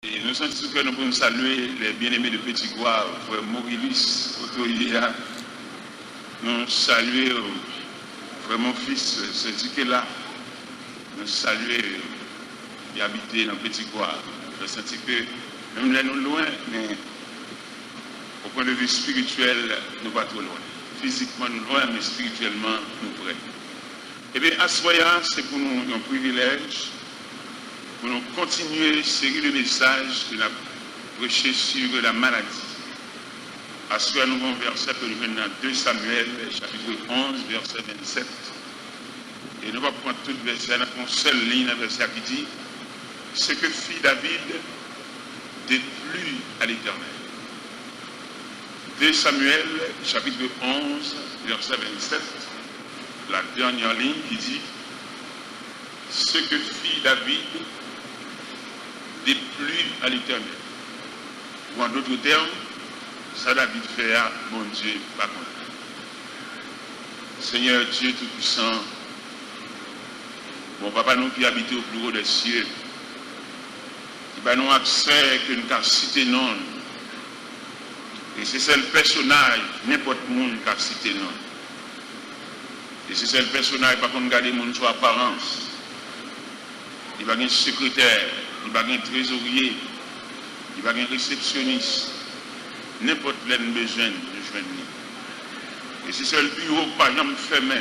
Et nous sentons que nous pouvons saluer les bien-aimés de Petit Gouave, frère Maurilis, Otoïa. Nous saluer frère mon fils, c'est là. Nous saluer et habiter dans Petit Gouave. Je sens que même là nous loin, mais au point de vue spirituel, nous pas trop loin. Physiquement nous loin, mais spirituellement nous près. Eh bien, à ce moment, c'est pour nous un privilège pour nous continuer à série de messages que nous avons prêché sur la maladie. À ce moment, nous avons un verset que nous venons dans 2 Samuel, chapitre 11, verset 27. Et nous allons prendre tout le verset, nous avons une seule ligne, un verset qui dit ce que fit David déplut à l'Éternel. 2 Samuel, chapitre 11, verset 27. La dernière ligne qui dit ce que fit David déplut à l'Éternel. Ou en d'autres termes, ça David fait à mon Dieu, pas contre. Seigneur Dieu Tout-Puissant, mon papa nous qui habite au plus haut des cieux, qui va nous accès que nous avons cité non. Et c'est le personnage, n'importe qui qui a cité non. Et c'est le personnage, par contre, garder mon sous apparence. Il va y avoir un secrétaire, il va y avoir un trésorier, il va y avoir un réceptionniste. N'importe quel besoin de joindre. Et c'est le bureau, par exemple, fermé.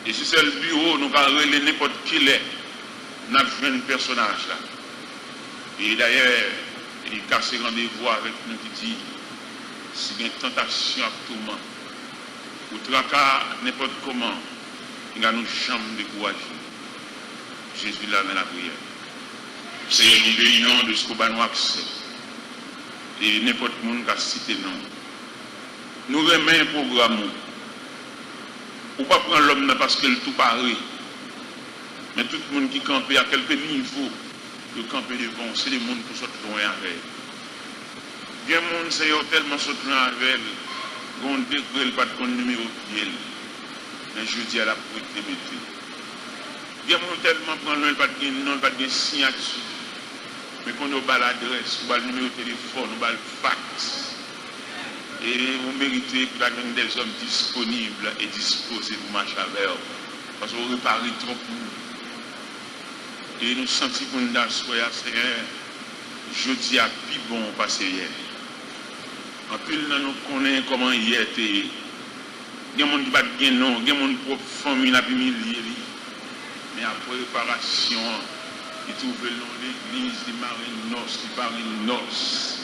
Et c'est le bureau, nous allons relayer n'importe qui l'est. Nous avons un personnage là. Et d'ailleurs, il casse rendez-vous avec nous qui dit si il y a une tentation actuellement, ou tracas, n'importe comment, il y a nos chambres de courage. Jésus l'a dans la prière. Seigneur, nous bénissons de ce qu'on va nous accès. Et n'importe qui a cité non. Nous remettons un programme. Ou pas prendre l'homme parce qu'il est tout pareil. Mais tout le monde qui campe à quelques niveaux de camper devant, c'est les gens qui sont loin avec. Il y a des gens qui tellement sont loin avec. On décrète pas de numéro de pied. Mais je dis à la propriété. Il y a des gens tellement prendre pas de signature. Mais quand on a l'adresse, on a le numéro de téléphone, on a le fax. Et vous méritez que des hommes disponibles et disposés pour marcher avec eux. Parce qu'on répare trop pour nous. Et nous sentons qu'on a soyé Seigneur, je dis à plus bon passer hier. En plus, nous connaissons comment hier était. Il y a des gens qui battent bien non, il y a des gens qui ont famille à humilier. Mais après réparation, ils trouvent le nom de l'église de Marie-Noce, qui parle de noces.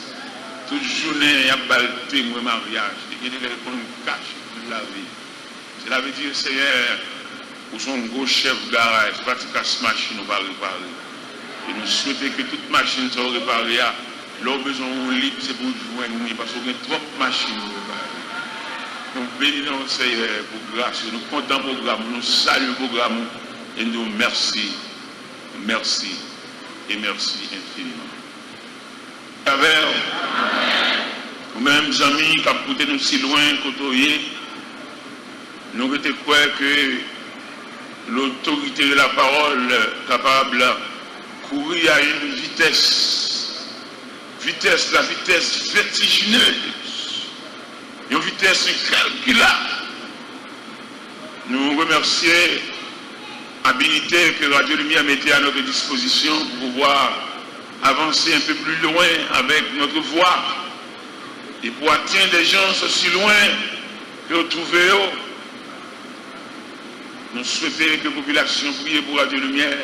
Toute journée, il y a balté mon mariage. Il y a des gens qui cachent toute la vie. Cela veut dire, Seigneur, pour son gros chef de garage, c'est pas que casse machine, on va réparer. Et nous souhaitons que toute machine soit réparée. L'homme besoin de libre, c'est pour joindre, parce qu'on a trop de machines. Nous bénissons, Seigneur, pour grâce. Nous comptons le programme, nous saluons le programme. Et nous merci, merci et merci infiniment. Avec nous-mêmes, amis, qui ont poussé nous si loin, côtoyer, nous avons croire que l'autorité de la parole capable de courir à une vitesse, la vitesse vertigineuse, une vitesse incalculable. Nous remercions habilité que Radio Lumière mettait à notre disposition pour pouvoir avancer un peu plus loin avec notre voix et pour atteindre des gens aussi loin que vous trouvez. Nous souhaitons que la population prie pour Radio Lumière,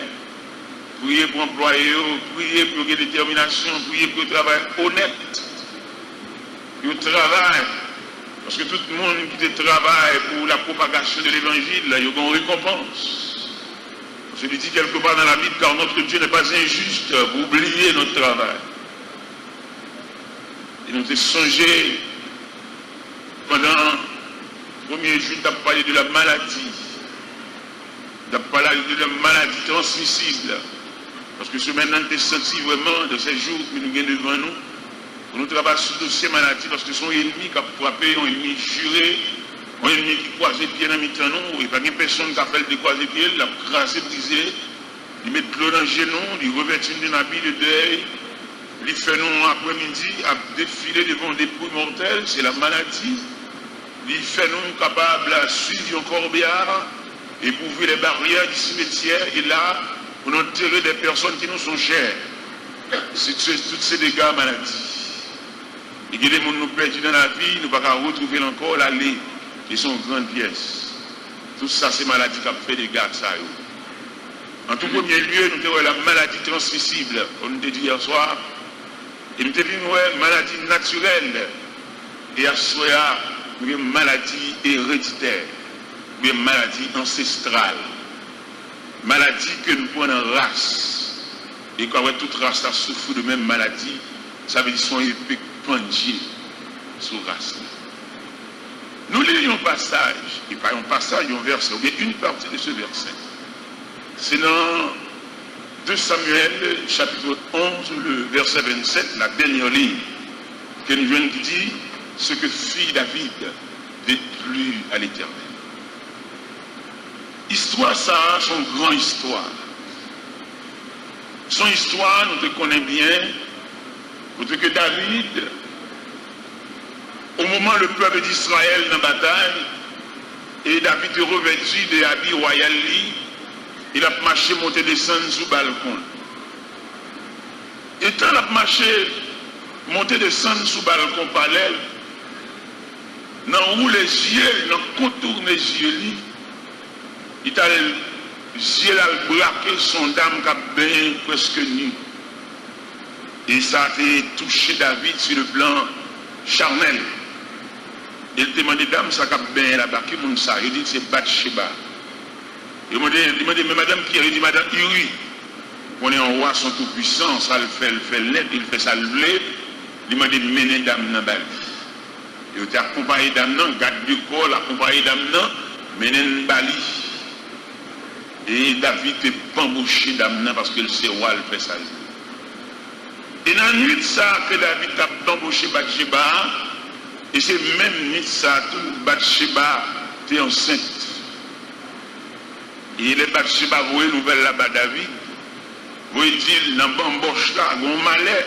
prier pour employer, prier pour la détermination, prier pour le travail honnête, pour le travail. Parce que tout le monde qui travaille pour la propagation de l'évangile, il y a une récompense. Je lui dis quelque part dans la Bible, car notre Dieu n'est pas injuste pour oublier notre travail. Et nous avons songé pendant le premier jour, nous avons parlé de la maladie. Nous avons parlé de la maladie transmissible. Parce que ce maintenant, nous avons senti vraiment de ces jours que nous avons devant nous, pour nous travailler sur le dossier maladie, parce que son ennemi qui a frappé, un ennemi juré, un ennemi qui croise les pieds dans le temps, et pas une personne qui a fait le décroiser les pieds, l'a crasé, brisé, il met de l'eau dans le genou, il revêtit d'un habit de deuil, il fait nous après-midi à défiler devant des dépouilles mortelles, c'est la maladie. Il fait nous capables de suivre un corbillard et pour ouvrir les barrières du cimetière et là, pour enterrer des personnes qui nous sont chères. C'est tous ces dégâts maladie. Et que les gens nous perdus dans la vie, nous ne pouvons pas retrouver encore l'aller et son grande pièce. Tout ça, c'est maladie qui a fait des dégâts. En tout premier lieu, nous avons la maladie transmissible, comme nous avons dit hier soir. Et nous avons une maladie naturelle. Et à ce moment-là, nous avons une maladie héréditaire, nous avons une maladie ancestrale. Maladie que nous prenons en race. Et quand toute race a souffert de même maladie, ça veut dire son épée pendier sur race. Nous lisons un passage, et pas un passage, un verset, ou bien une partie de ce verset. C'est dans 2 Samuel, chapitre 11, le verset 27, la dernière ligne, que nous venons qui dit ce que fit David déplut à l'Éternel. Histoire, ça a son grande histoire. Son histoire, nous te connaissons bien, parce que David, au moment où le peuple d'Israël dans la bataille, et David est revêtu de habits royaux, il a marché, monté, descendre sous le balcon. Et quand il a marché, monté, descendre sous le balcon palais, dans où les yeux, dans le contour des yeux, il a les yeux braqué son dame qui a bien presque nu. Et ça a touché David sur le plan charnel. Il demandait dame, ça a bien là-bas, qui monte ça? Il dit c'est Bathsheba. Il m'a dit, mais madame Pierre, il dit madame Uri, on est en roi, son tout puissant, ça le fait net, il fait ça le blé. Il m'a dit, menez dame dans Bali. Il était accompagné dame dans, garde du corps, accompagné dame dans, menez Bali. Et David est pembouché dame dans parce que le roi le fait ça. Et dans la nuit ça que David a pembouché Bathsheba, et c'est même nuit ça, tout Bathsheba était enceinte. Et les Bathsheba, vous voyez, nouvelle là-bas, David, vous voyez, dit, dans bamboche là, il y a un malheur.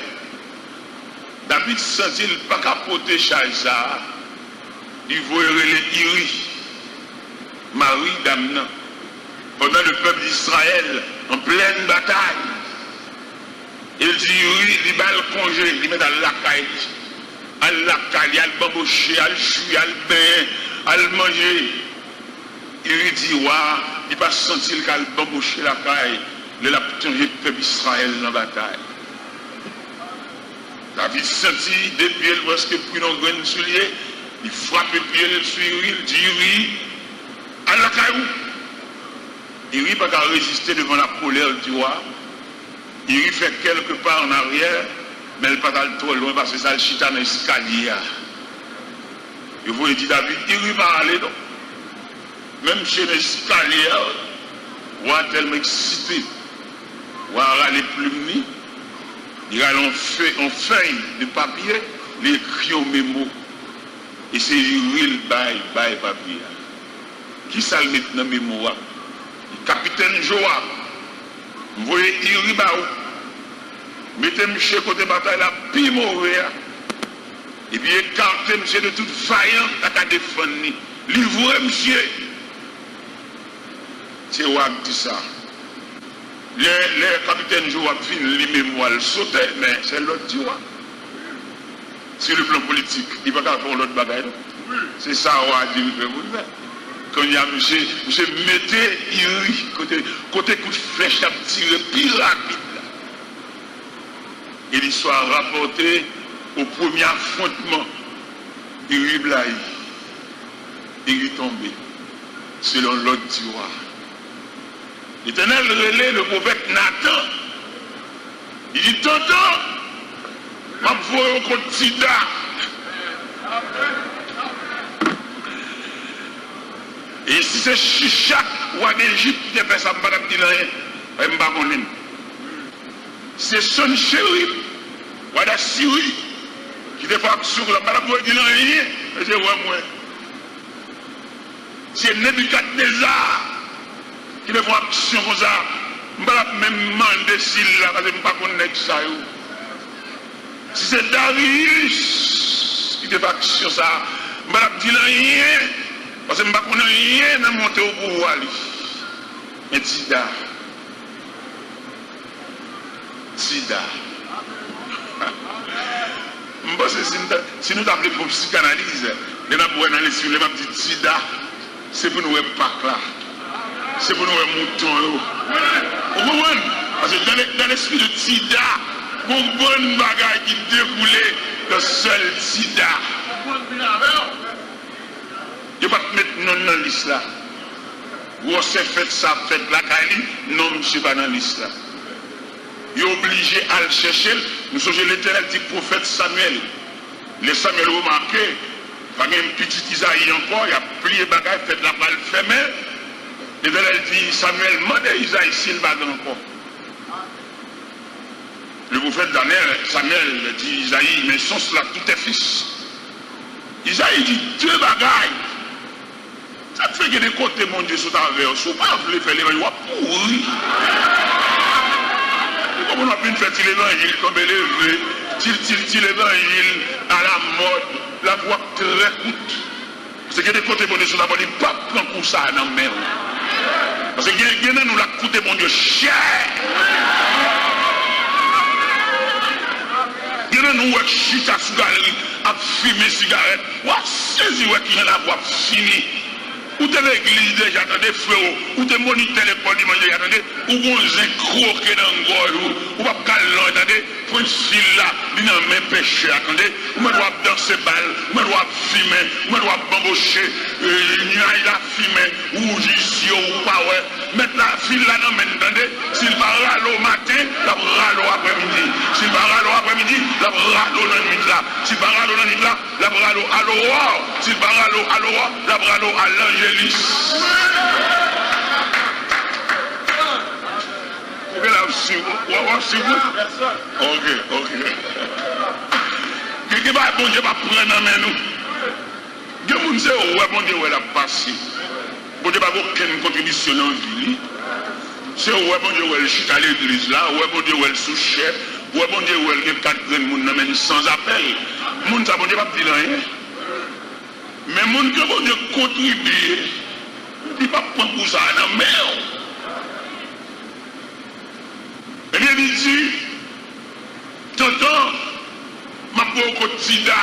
David sentit pas capoter charge ça. Il voyait les Iri, Marie d'Amna, pendant le peuple d'Israël, en pleine bataille. Il dit, Iri, il va le congé, il met dans la caille. À la caille, il le bambocher, à le chuer, à le bain, à le manger. Il dit, ouais, il va sentir qu'il a bambouché la caille, il a changé le peuple d'Israël dans la bataille. David sentit, depuis il voit ce que pris dans le grain de soulier, il frappe le pied, il suit, il dit, oui, à la caille. Il n'a pas résister devant la colère du roi. Il fait quelque part en arrière, mais il n'est pas trop loin parce que ça le chita dans l'escalier. Et vous dit David, il va aller donc. Même chez l'escalier, on va tellement excité, on va aller plumes, il va en feuille de papier, il écrit au mémo. Et c'est il bail papier. Qui ça le met dans le mémo? Le capitaine Joab. Vous voyez, il va où? Mettez monsieur côté bataille là, puis mauvais. Et puis écartez monsieur de toute vaillante à défendre. Livrez monsieur. C'est Wab dit ça. Les capitaines Joab finissent les mémoires sauter, mais c'est l'autre dit Wab. Sur le plan politique, il ne va pas faire l'autre bagaille. C'est ça Wab dit, vous faire. Quand il y a monsieur mettez Iri, côté coup de flèche à tirer plus rapide. Et l'histoire rapportée au premier affrontement. Iri blaye. Iri tombé. Selon l'ordre du roi. L'Éternel relève le prophète Nathan. Il dit, tonton, je vais vous contre Tida. Et si c'est Shishak ou en Égypte qui a fait ça, je ne vais pas dire rien. C'est son chéri ou en Syrie qui a fait action là, je ne vais pas dire rien. Mais c'est moi. C'est Nebuchadnezzar qui a fait action comme ça. Je ne vais même demander s'il là, parce que je ne vais pas connaître ça. Si c'est Darius qui fait action ça, je ne vais pas dire rien, parce que je ne vais pas connaître rien dans monter au pouvoir. Mais Tida. Si nous appelons pour psychanalyse, nous avons analysé les petits Tida, c'est pour nous pas là. C'est pour nous moutons. Vous comprenez? Parce que dans l'esprit de Tida, une bonne bagaille qui déroulait le seul Tida. Je ne vais pas te mettre non dans la liste là. Vous avez fait ça, faites la Kali, non, je ne suis pas dans la liste là. Il est obligé à le chercher. Nous sommes l'Éternel dit prophète Samuel. Les Samuel remarqué, il y a un petit Isaïe encore, il a plié bagaille, fait la balle fermée. L'Éternel dit Samuel, demandez Isaïe s'il va encore. Le prophète Daniel, Samuel dit Isaïe, mais sont cela tout est fils. Isaïe dit deux bagailles. Ça fait que des côtés, mon Dieu, sont envers. Si vous ne voulez pas faire les mains, pourri. Comme on a pu faire l'évangile comme élevé, l'évangile à la mode, la voix très coûte. Parce que des côtés, mon Dieu, sont d'abord, il ne peut pas prendre pour ça dans la mer. Parce que nous nous la coûté, mon Dieu, cher. Nous avons chita sous galerie, à fumer cigarette, ou à saisir qui est la voix finie. Ou t'es l'église déjà, attendez, frérot, ou t'es moniteur l'école du manger, attendez, ou on s'est croqué dans le gorge, ou pas calon, attendez, pour une fille là, il n'a même péché, attendez, ou me doit danser balle, ou me doit fumer, ou me doit bambocher, il y a fumer, ou ici, ou pas, ouais, mettre la fille là, non, mais attendez, s'il va râler au matin, la râler après-midi, s'il va râler après-midi, la râler dans la nuit là, s'il va râler dans la nuit là, la râler à l'aurore, s'il va râler à l'aurore, la râler à l'ange. Ok. Qui va bon Dieu va prendre en main nous? Dieu nous dit ouais bon Dieu elle a passé. Bon Dieu pas aucune contribution dans la vie. C'est ouais bon Dieu elle chute à l'église là, ouais bon Dieu elle sous-chef, ouais bon Dieu elle a 4 graines moun dans main sans appel. Moun ça bon Dieu pas dire rien. Mais moun que bon Dieu contribue. Il ne va pas prendre pour ça dans la mer. Eh bien, il dit, tonton, ma pauvre Tida,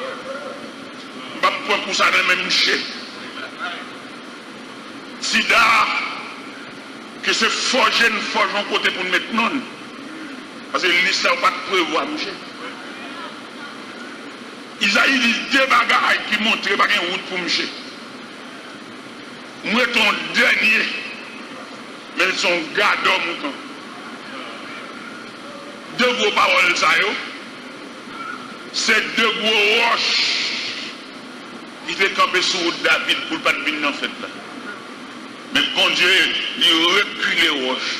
je ne vais pas prendre pour ça dans le même chef. Tida, que c'est forger un côté pour nous mettre non. Parce que l'histoire n'a pas de prévoir, mon chef. Isaïe dit deux bagailles qui montrent qu'il n'y a pas de route pour me chef. Moi, ton dernier, mais son gardeur mouton. Deux gros paroles, ça y est. C'est deux gros roches qui étaient campés sur David pour ne pas venir dans cette là. Mais bon Dieu, il recule les roches.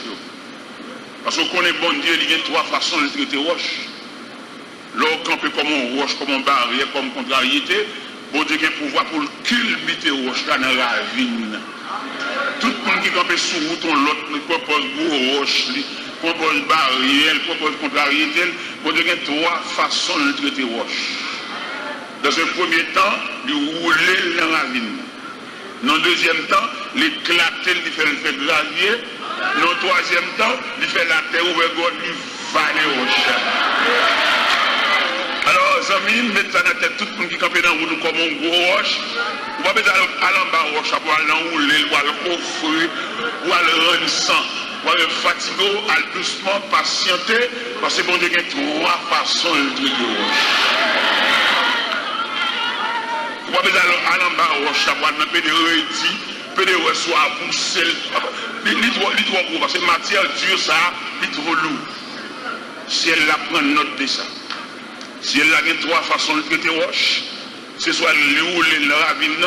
Parce qu'on connaît bon Dieu, il y a trois façons de traiter roches. L'eau campé comme une roche, comme une barrière, comme contrariété. Bon Dieu a le pouvoir pour culbuter roche là dans la ravine. Tout le monde qui campe sous route, l'autre propose gros roche, propose barrière, propose contrariété. Bon Dieu a trois façons de traiter roche. Dans un premier temps, il rouler dans la ravine. Dans le deuxième temps, l'éclater, il fait le fait de gravier. Dans le troisième temps, il fait la terre ouverte, il va les roches. Alors, amis, mettez ça dans la tête, tout le monde qui campe dans la route comme un gros roche. Vous ne pouvez pas aller en bas roche pour aller enrouler, pour aller coffrer, pour aller rendre sang, pour aller fatiguer, aller doucement, patienter, parce que bon Dieu, il y a trois façons de traiter roche. Vous ne pouvez pas aller en bas roche pour aller dans le rédit, pour aller soit pousser. Il est trop gros, parce que la matière dure, ça, il est trop lourd. Si elle prend note de ça. Si elle a trois façons de traiter roche, c'est soit le rouler dans la ravine,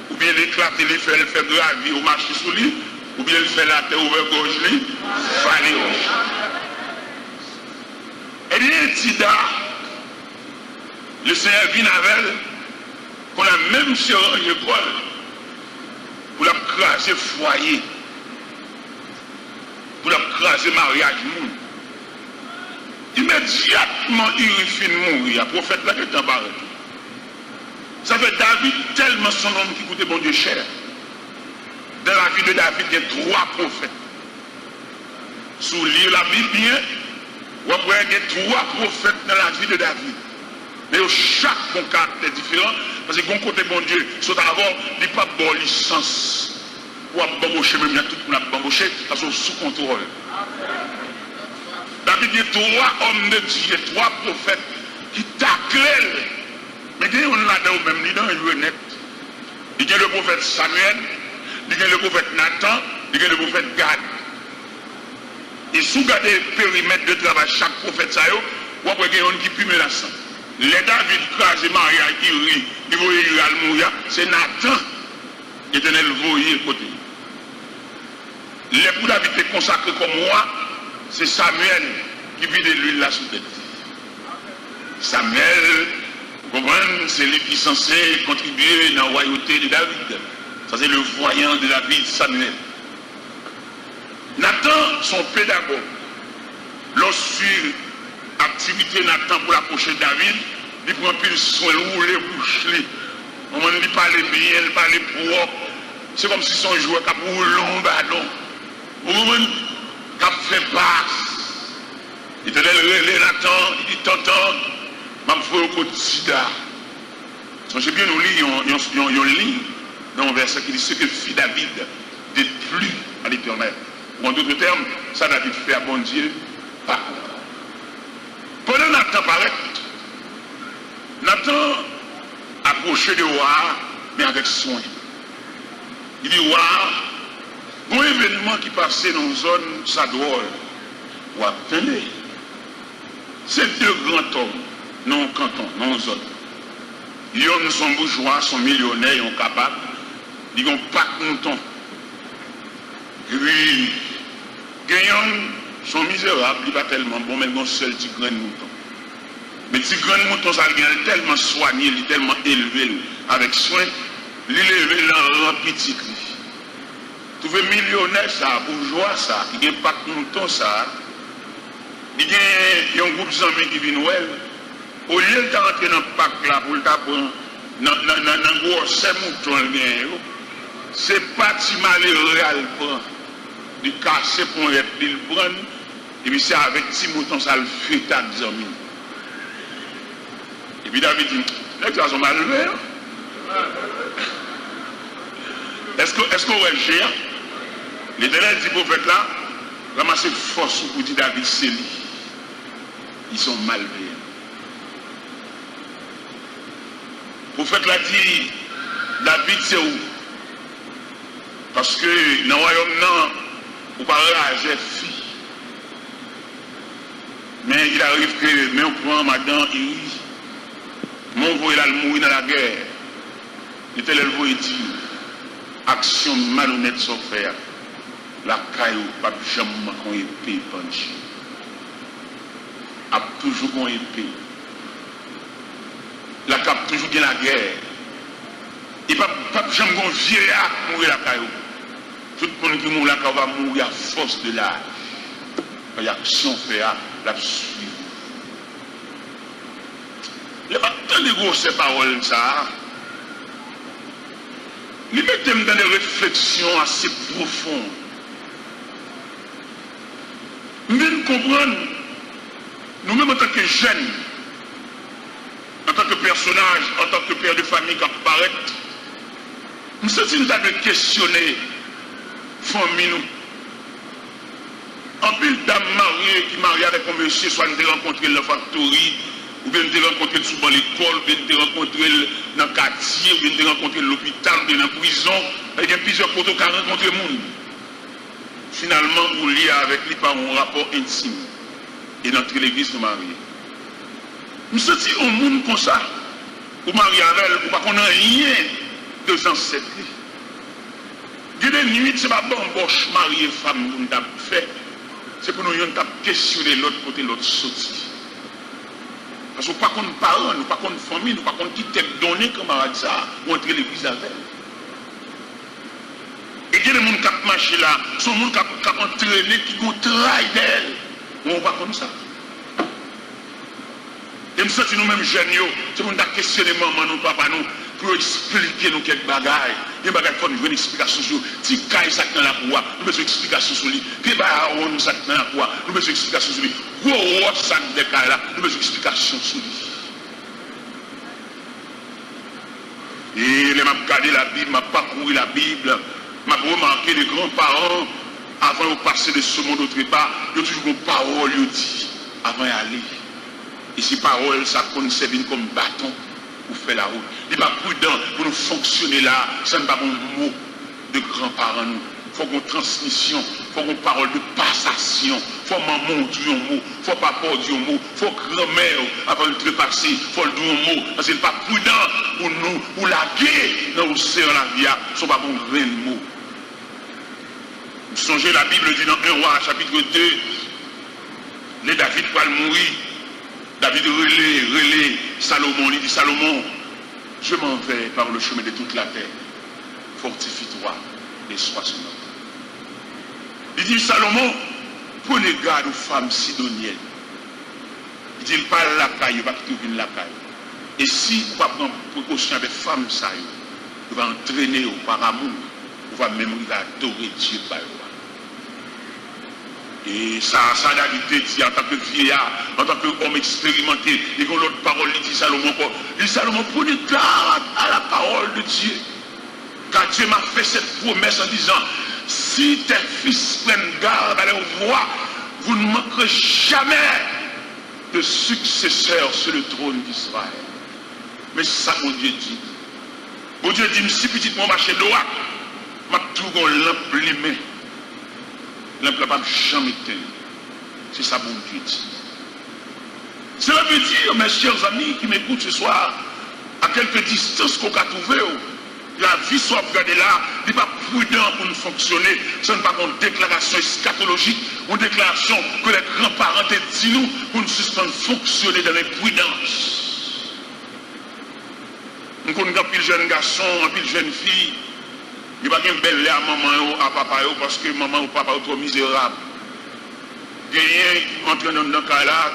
ou bien l'éclater, le faire gravir ou marcher sous lui, ou bien le faire la terre ouverte gorge, faire les roches. Eh bien, Tida, le Seigneur vient avec elle, qu'on a même sur l'école, pour la craser foyer. pour craser le mariage. Immédiatement, il finit de mourir. Le prophète là, est en barre. Ça fait David tellement son homme qui coûtait bon Dieu cher. Dans la vie de David, il y a 3 prophètes. Sous lire la Bible bien, vous voyez qu'il y a 3 prophètes dans la vie de David. Mais chaque bon caractère différent, parce que bon côté bon Dieu, soit d'abord, il n'y a pas de bonne licence. Ou à bamboucher, même il y a tout le monde à bamboucher, parce que sous contrôle. David, il y a 3 hommes de Dieu, 3 prophètes qui taclent. Mais il y a là-dedans même, il y a un net. Il y a le prophète Samuel, il y a le prophète Nathan, il y a le prophète Gad. Et sous garder le périmètre de travail chaque prophète, vous voyez qu'il y a un qui pue menaçant. Les David crasé Maria qui rit, il voyait mourir, c'est Nathan qui était le voyer côté. Les pour David est consacré comme moi, c'est Samuel qui vit de l'huile là sous tête. Samuel, vous comprenez, c'est lui qui est censé contribuer dans la royauté de David. Ça c'est le voyant de David, Samuel. Nathan, son pédagogue, lorsque activité Nathan pour approcher David, il prend plus soin, il bouche, on ne dit pas les bien, il parle propre. C'est comme si son joueur qui a pour long ballon. Au moment où il fait passe, il te dit Nathan, il dit tonton, je vais faire au quotidien. Songez bien, nous lisons une ligne dans un verset qui dit ce que fit David déplut à l'Éternel. Ou en d'autres termes, ça David fait à bon Dieu, pas. Pendant Nathan paraît, Nathan approchait de roi, mais avec soin. Il dit, roi, bon événement qui passait dans une zone, ça doit. Ou attendez. C'est 2 grands hommes, non canton, non zone. Ils sont bourgeois, sont millionnaires, ils sont capables. Ils n'ont pas de mouton. Oui, gagnants sont misérables, ils ne sont pas tellement bons, mais ils ont seul petit grain de mouton. Mais petit grain de mouton, ça vient tellement soigné, tellement élevé, avec soin, il est élevé dans un petit cri. Vous trouvez millionnaire, ça, bourgeois, ça, il n'y a pas de mouton, ça. Il y a un groupe d'amis qui vient Noël. Au lieu de rentrer dans le parc là pour le prendre, dans le gros mouton, c'est pas si malheureux à le prendre. Il casse pour le prendre, et puis c'est avec petit mouton, ça le fait à des amis. Et puis David dit, les gars sont malheureux. Est-ce qu'on va gérer? L'Éternel dit prophète là, ramassez force pour dire David, c'est lui. Ils sont malveillants. Le prophète l'a dit, David c'est où? Parce que dans le royaume, non, on parle à la fille. Mais il arrive que, mais on prend madame, il rit. Mon voyage là, il mourit dans la guerre. Il était le voyage dit, action malhonnête sans faire. La caillou, pas jamais qu'on épée penché. A toujours qu'on épée. La cap toujours bien la guerre. Et pas jamais qu'on vieillard mourir la caillou. Tout le monde qui mourra là, va mourir à force de l'âge. Il y a action fait à la suivre. Il n'y a pas tant de grosses paroles, ça. Il met dans des réflexions assez profondes. Nous comprenons, nous-mêmes en tant que jeunes, en tant que personnage, en tant que père de famille qui apparaît, nous sommes en train de questionner famille nous. En plus d'âmes mariées qui marient avec un monsieur, soit nous rencontré dans la factory, ou bien nous rencontré souvent l'école, ou bien nous rencontré dans le quartier, ou bien nous rencontré l'hôpital, ou bien dans la prison, il y a plusieurs photos qui ont rencontré le monde. Finalement, vous liez avec lui par un rapport intime. Et notre l'église nous marie. Nous sommes un monde comme ça. Vous mariez avec elle, vous ne connaissez rien de ancêtres. Il y a des nuits, ce n'est pas bon, boche, marié, femme, nous avons fait. C'est pour nous questionner l'autre côté, l'autre sorti. Parce que nous ne connaissons pas parents, nous ne connaissons pas famille, nous ne connaissons pas qui t'a donné, comme on a dit ça, ou entrer l'église avec elle. Et il y a des gens monde qui a marché là, son monde qui a entraîné, qui a travaillé d'elle. On va comme ça. Et me sens nous-mêmes jeunes, c'est pour nous questionner maman, nous, papa, nous, pour expliquer nous quelques bagailles. Il y a des bagailles qui font une explication sur si caille ça dans la cour, nous besoin d'explication sur lui. Puis on ça dans la cour, nous besoin d'explication sur lui. Gros ça de caille là, nous besoin d'explication sur lui. Et les m'a regardé la Bible, m'a parcouru la Bible, m'a remarqué les grands-parents avant de passer de ce monde autre part, il y a toujours une parole, il dit, avant d'aller. Et ces paroles, ça conserve comme bâton pour faire la route. Il n'est pas prudent pour nous fonctionner là, ce n'est pas un mot de grands-parents. Il faut qu'on transmission, il faut qu'on parole de passation, il faut maman dire un mot, il faut papa dire un mot, il faut grand-mère avant de trépasser, il faut le dire un mot. Parce qu'il n'est pas prudent pour nous, pour la guerre dans l'océan la vie, ce n'est pas bon grain de mots. Vous songez, la Bible dit dans 1 Roi, chapitre 2, les David va mourir. David relais Salomon, il dit Salomon, je m'en vais par le chemin de toute la terre. Fortifie-toi et sois son homme. Il dit Salomon, prenez garde aux femmes sidoniennes. Il dit il parle la caille, il va trouver la caille. Et si vous prendre précaution avec femmes, ça, il va entraîner au par amour, il va même adorer Dieu par eux. Et ça David dit en tant que vieillard, en tant qu'homme expérimenté, et quand l'autre parole, il dit Salomon, prenez garde à la parole de Dieu. Car Dieu m'a fait cette promesse en disant, si tes fils prennent garde à leur voix, vous ne manquerez jamais de successeurs sur le trône d'Israël. Mais c'est ça que mon Dieu dit. Mon Dieu dit, si petit mon marché droit, m'a tout l'emplimé. L'emploi pas jamais éteint. C'est ça bon Dieu dit. Cela veut dire, mes chers amis qui m'écoutent ce soir, à quelque distance qu'on a trouvé, la vie soit regardée là, il n'est pas prudent pour nous fonctionner. Ce n'est pas une déclaration eschatologique, une déclaration que les grands-parents te disent nous pour nous suspendre fonctionner dans l'imprudence. Nous connaissons un pile jeune garçon, un pile jeune fille. Il n'y a pas de belle à maman ou à papa parce que maman ou papa sont trop misérables. Il y a rien qui entre dans le cas là,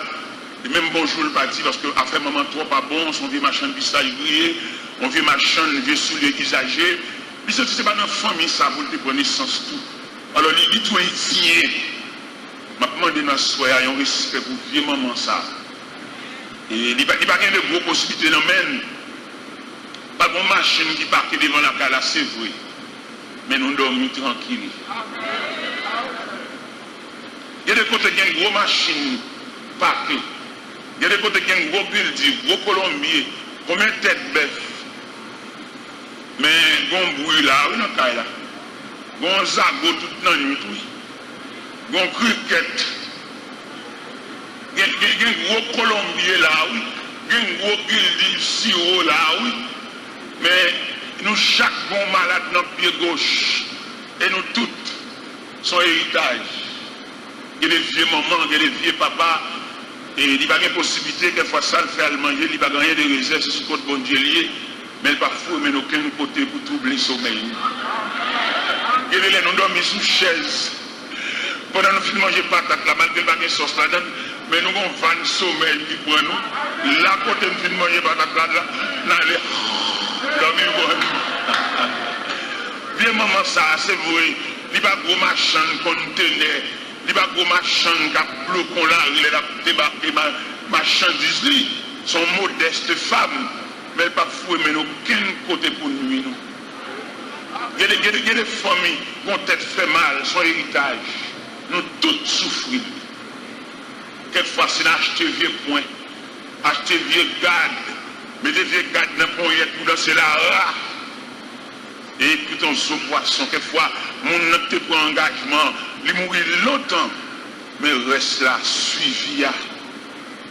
et même bonjour le parti parce que après maman trop pas bon, son vieux machin de visage grillé, on vieux machin, vieux soulier usagé. Il se dit c'est pas dans la famille ça, vous le prenez sens tout. Alors il dit tout indigné. Je demande à soyez un respect pour vieux maman ça. Et il n'y a pas de gros possibilités dans même. Pas de machine qui part devant la cala, c'est vrai. Mais nous dormons tranquilles. Il y a des côtés qui ont une grosse machine parquée. Il y a des côtés qui ont un gros building, gros colombier, combien de têtes bœuf. Mais il y a un bruit là, oui, dans le cas là. Il y a un zago toute la nuit, oui. Il y a un cricket. Il y a un gros colombier là, oui. Il y a un gros building sirop là, oui. Mais nous, chaque bon malade dans le pied gauche, et nous toutes, son héritage. Il y a des vieux mamans, il y a des vieux papas, et il n'y a pas de possibilité, quelquefois ça le fait à le manger, il n'y a pas rien de réserve, c'est ce côté bon Dieu lié, mais parfois, il n'y a aucun côté pour troubler le sommeil. Il y a des nous dormons sous chaise. Pendant que nous finissons manger patate, là, malgré le baguette sauce là-dedans, mais nous avons 20 sommeil qui prend nous. Là, côté nous finissons manger patate là, là, dormir bon. Vieux maman, ça, c'est vrai. Il n'y a pas de gros machin conteneur. Il n'y a pas de gros machin qui a bloqué là, il a débarqué marchandises. Sont modestes femmes. Mais pas fou, mais aucun côté pour nous. Il y a des familles qui ont peut-être fait mal, son héritage. Nous toutes souffrons. Quelquefois, c'est d'acheter vieux points, acheter vieux gardes, mettre des vieux gardes dans le point pour danser la rare. Et puis, ton sous poisson, quelquefois, mon note pour engagement, il mourit longtemps, mais reste là, suivi.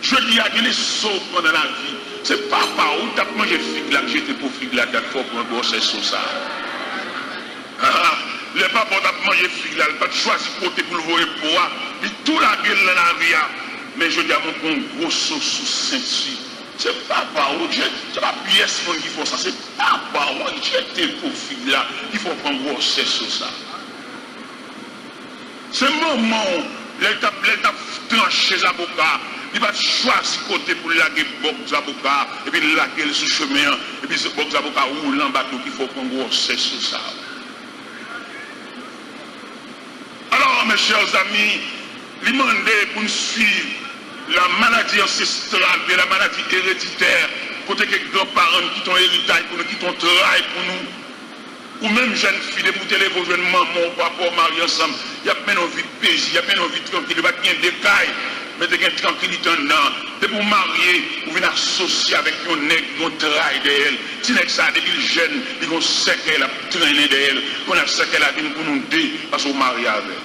Je dis à des sauts pendant la vie. C'est pas par où tu as mangé figue là, que j'étais pour figue là, qu'il faut prendre grossesse sur ça. Les papas ont mangé figue là, pas choisi côté pour le voir pour moi. Et tout la gueule dans la vie. Mais je dis à mon gros saut sous ceinture. C'est pas par où c'est pas pièce qui font ça. C'est pas par où j'étais pour figue là, il faut prendre grossesse sur ça. Ce moment où l'État tranché les avocats, il va choisir côté pour laguer les avocats, et puis laguer le sous-chemin, et puis les avocats roulent en bateau qu'il faut qu'on grosse sur ça. Alors, mes chers amis, demander pour nous suivre la maladie ancestrale et la maladie héréditaire, côté que les grands-parents qui ont héritage pour nous, qui ont travail pour nous, ou même jeunes filles, pour télé, vos jeunes mamans, papa, mariés ensemble, il y a plein d'envie de paisible, il y a plein d'envie de tranquille, il y a plein de cailles, mais il y a une tranquillité dedans. De pour marier, vous venez associer avec un nègre, qui ont travail d'elle. Si nègre ça, depuis jeune, ils vont séquer la traîner d'elle, qu'on a séqué la vie pour nous dire, parce qu'on marie avec.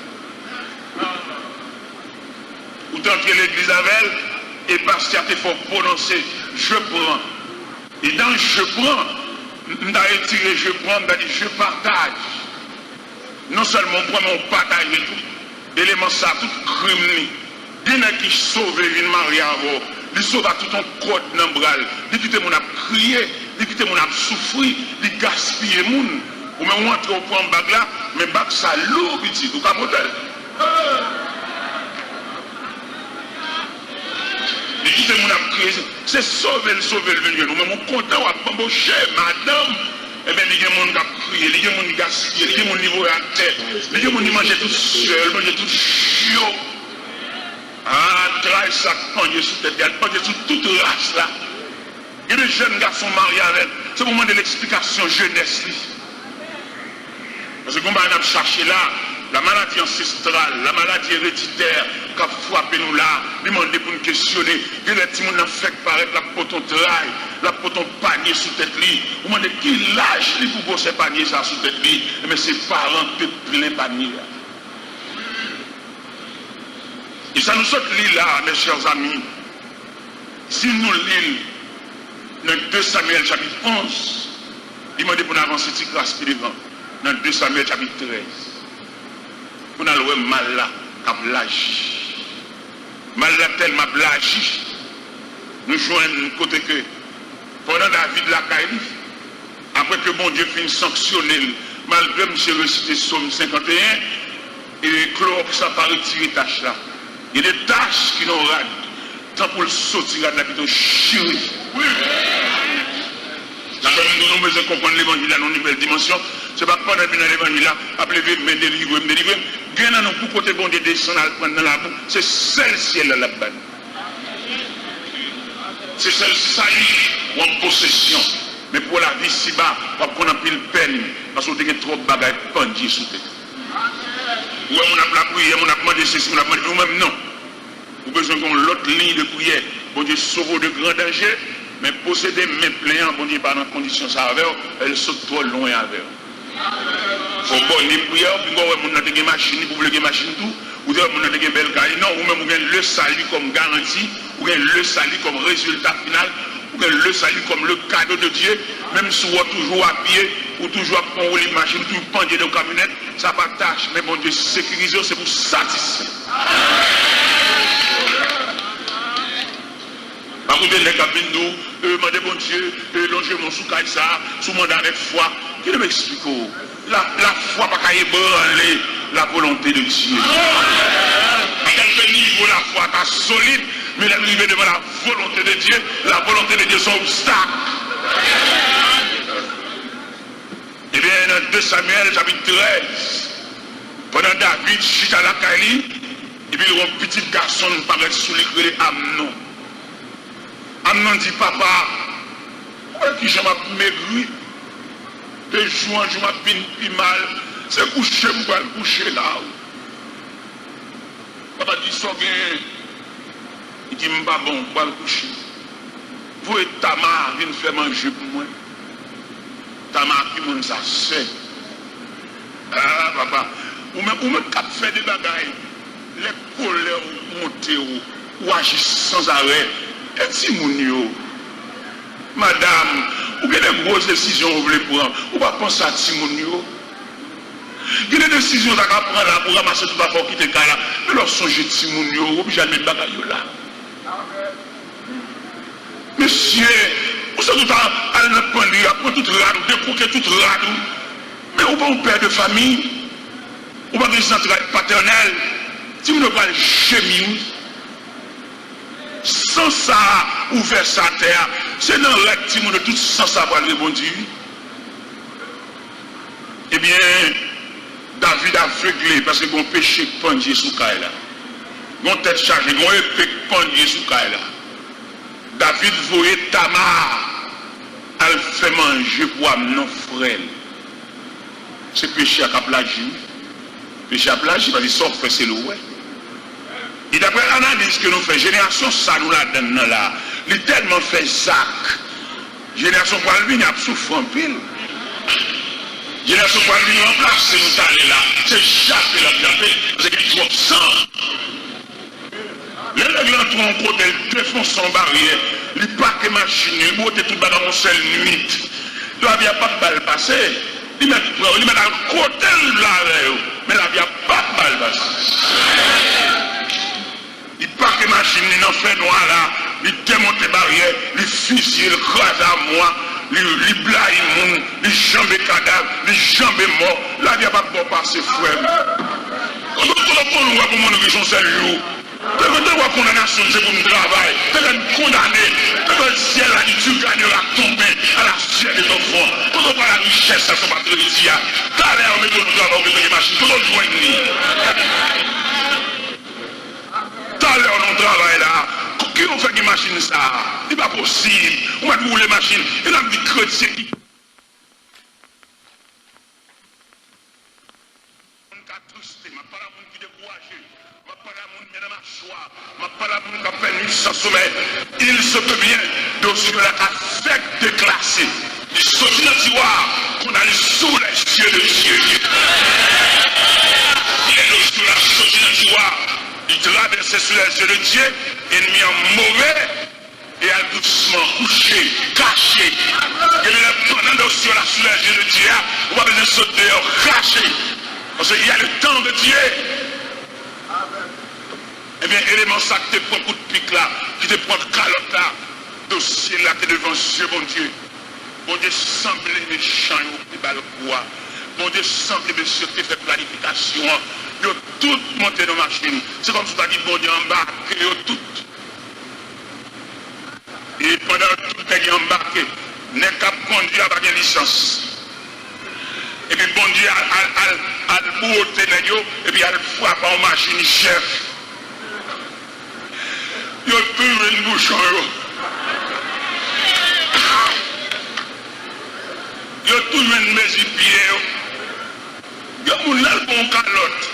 Ou tant que l'église avec elle, et parce qu'il faut prononcer, je prends. Et dans je prends, on a retiré je prends, on a dit je partage. Non seulement on prend, mais on partage tout. Élément ça, tout crime. Il y a qui sauve une mariée avant. Il sauve à tout un code dans le bras. Il quitte mon a crié, il quitte mon a souffri, il gaspille mon. Ou même on entre au point bague là, mais bague ça lourd petit, ou comme modèle. Il quitte mon a crié, c'est sauver le venu. Nous même on content à embaucher madame. Eh bien, il y a des gens qui ont crié, il y a des gens qui ont gaspillé, il y a des gens qui ont à tête, il y a des gens qui mangent tout seul, mangent tout chiot. Ah, travail ça, pendu sous tête, pendu sous toute race là. Il y a des jeunes garçons mariés avec. C'est pour demander l'explication jeunesse. Parce que comme on a cherché là, la maladie ancestrale, la maladie héréditaire, qui a frappé nous là, demander pour nous questionner. Il y a des petits gens qui fait paraître la poton travail, la poton panier sous tête li. Vous demandez qui lâche li pour gosser panier ça sous tête li. Mais ses parents peuvent plein panier là. Et ça nous saute l'île là, mes chers amis. Si nous lisons dans 2 Samuel chapitre 11, il m'a dit pour nous avancer petit grâce plus devant. Dans 2 Samuel chapitre 13. Pour nous aller mal là, cap l'agi. Mal là tellement l'agi. Nous joignons côté que pendant David la caille, après que mon Dieu finisse sanctionner, malgré M. recité Somme 51, et clore ça par retirer tâche là. Il y a des tâches qui n'ont pas tant pour le sortir de la vie de chérie. Oui. Nous avons besoin de comprendre l'évangile dans une nouvelle dimension. Ce n'est pas pendant que l'évangile là, appelez me délivrer. Gagnez nous pour côté bon Dieu descend dans la boue. C'est celle-ci là la bas. C'est celle-ci ou en possession. Mais pour la vie si bas, on va prendre un pile peine parce qu'on a trop de bagages pendus sous tête. Oui, on a la prière, on a demandé ceci, on a demandé nous-mêmes, non. Vous avez besoin qu'on l'autre ligne de prière. Bon Dieu sauve de grands dangers, mais posséder mes plaignants, bon Dieu, pas dans condition ça avec, elle saute trop loin avec. Il faut bonne prière, puis on a des machines, vous voulez des machines tout, ou on a des belles cailles, non, ou même vous avez le salut comme garantie, ou bien le salut comme résultat final, ou bien le salut comme le cadeau de Dieu, même si vous êtes toujours à pied, ou toujours à prendre les machines, toujours pendu dans la camionnette, ça pas tâche, mais mon Dieu, sécuriser, c'est pour satisfaire. Par contre, les cabines nous, demandez bon Dieu, longer mon sous-caille ça, sous mandat avec foi. Qui m'explique? La foi, pas qu'à ébranler la volonté de Dieu. À quel niveau la foi est solide, mais l'arrivée devant la volonté de Dieu, la volonté de Dieu, son obstacle. Eh bien, dans 2 Samuel, chapitre 13, pendant David, chita la Kali, et puis un petit garçon paraît sous l'écrit Amnon. Amnon dit, papa, pourquoi qui je m'appelle maigri? De jour en jour, je m'appelle mal. C'est coucher, je vais coucher là. Papa dit, ça bien. Il dit, je ne pas bon, je vais coucher. Vous et Tamar, viens faire manger pour moi. Tamar qui m'a ça c'est. Ah, papa. Ou même cap fait des bagailles. Les colères montent ou agissent sans arrêt. Et si mon yo, madame, ou bien des grosses décisions vous voulez prendre, ou pas penser à Timonio. Il y a des décisions à prendre là pour ramasser tout d'abord qui était là. Mais leur songer Timonio, ou bien mettre bagaille là. Monsieur, vous savez tout à aller dans le après tout radou, décroquer tout radou. Mais ou pas un père de famille, ou pas des gens pas maternelle, si vous ne pas chemin, sans ça, ouvert sa terre, c'est dans l'activité de tout sans savoir répondre. Eh bien, David a aveuglé parce que bon péché pendu sous Kaila. Bon tête chargée, bon épée pendu sous Kaila. David voyait Tamar, elle fait manger pour amener frère. C'est péché à plagie. Péché à plagie, parce que ça fait c'est le ouais. Et d'après l'analyse que nous faisons, génération ça nous la donne là, il est tellement fait sac. Génération pour lui, il a souffert en pile. Génération pour lui, en place, c'est nous allés là. C'est chaper la piapé, c'est qu'il y a trop de sang. Les règles en côté, ils défoncent son barrière, ils paquent machine, ils montent tout dans mon seul nuit. Il n'y a pas de balle passée. Ils mettent dans le côté là, mais là, il n'y a pas de balle passée. Il paquent machine, il en fait noir là, il démonte les barrières, il fusille, il crase à moi, il blague, il jambe cadavre, il jambe mort. Là, il n'y a pas de passer, frère. Quand on voit comment nous vivons seul jour, quand on voit condamnation, c'est pour nous travailler, quand on condamné, quand le ciel a dit tu gagneras tomber à la chair des enfants, quand on voit la richesse, ça ne va pas te le dire. T'as l'air, on met tout le travail, on met les machines, tout le monde t'as l'air, on travaille là. Qui on fait des machines ça? C'est pas possible. On va rouler les machines. Et là, on dit chrétien qui. On a trusté, ma pas la monde qui découragé, ma pas la monde qui est dans ma choix, ma pas la monde qui a perdu sans sommeil. Il se peut bien de ce que la affecte déclassé. Il sortit dans le tiroir qu'on a sous les cieux de Dieu. Il est lorsque la sortie dans le tiroir. Il traversait sous les yeux de Dieu, ennemi en mauvais, et a doucement couché, caché. Il est pendant sur la sous les yeux de Dieu, on va besoin de sauter dehors, caché. Parce qu'il y a le temps de Dieu. Eh bien, élément ça qui te prend coup de pique là, qui te prend calotte là, dossier là, qui est devant Dieu, bon Dieu. Bon Dieu, semble méchant, il va le quoi. Bon Dieu, semble monsieur qui fait planification. Ils ont tout monté dans la machine. C'est comme si tu as dit, bon Dieu, embarqué, ils ont tout. Et pendant tout le temps embarqué, n'est qu'à conduire avec une licence. Et puis bon Dieu, à le bouter, et puis à le frapper en machine chef. Ils ont tout une bouchon. Ils ont tout une mesure pied. Ils ont une bon calotte.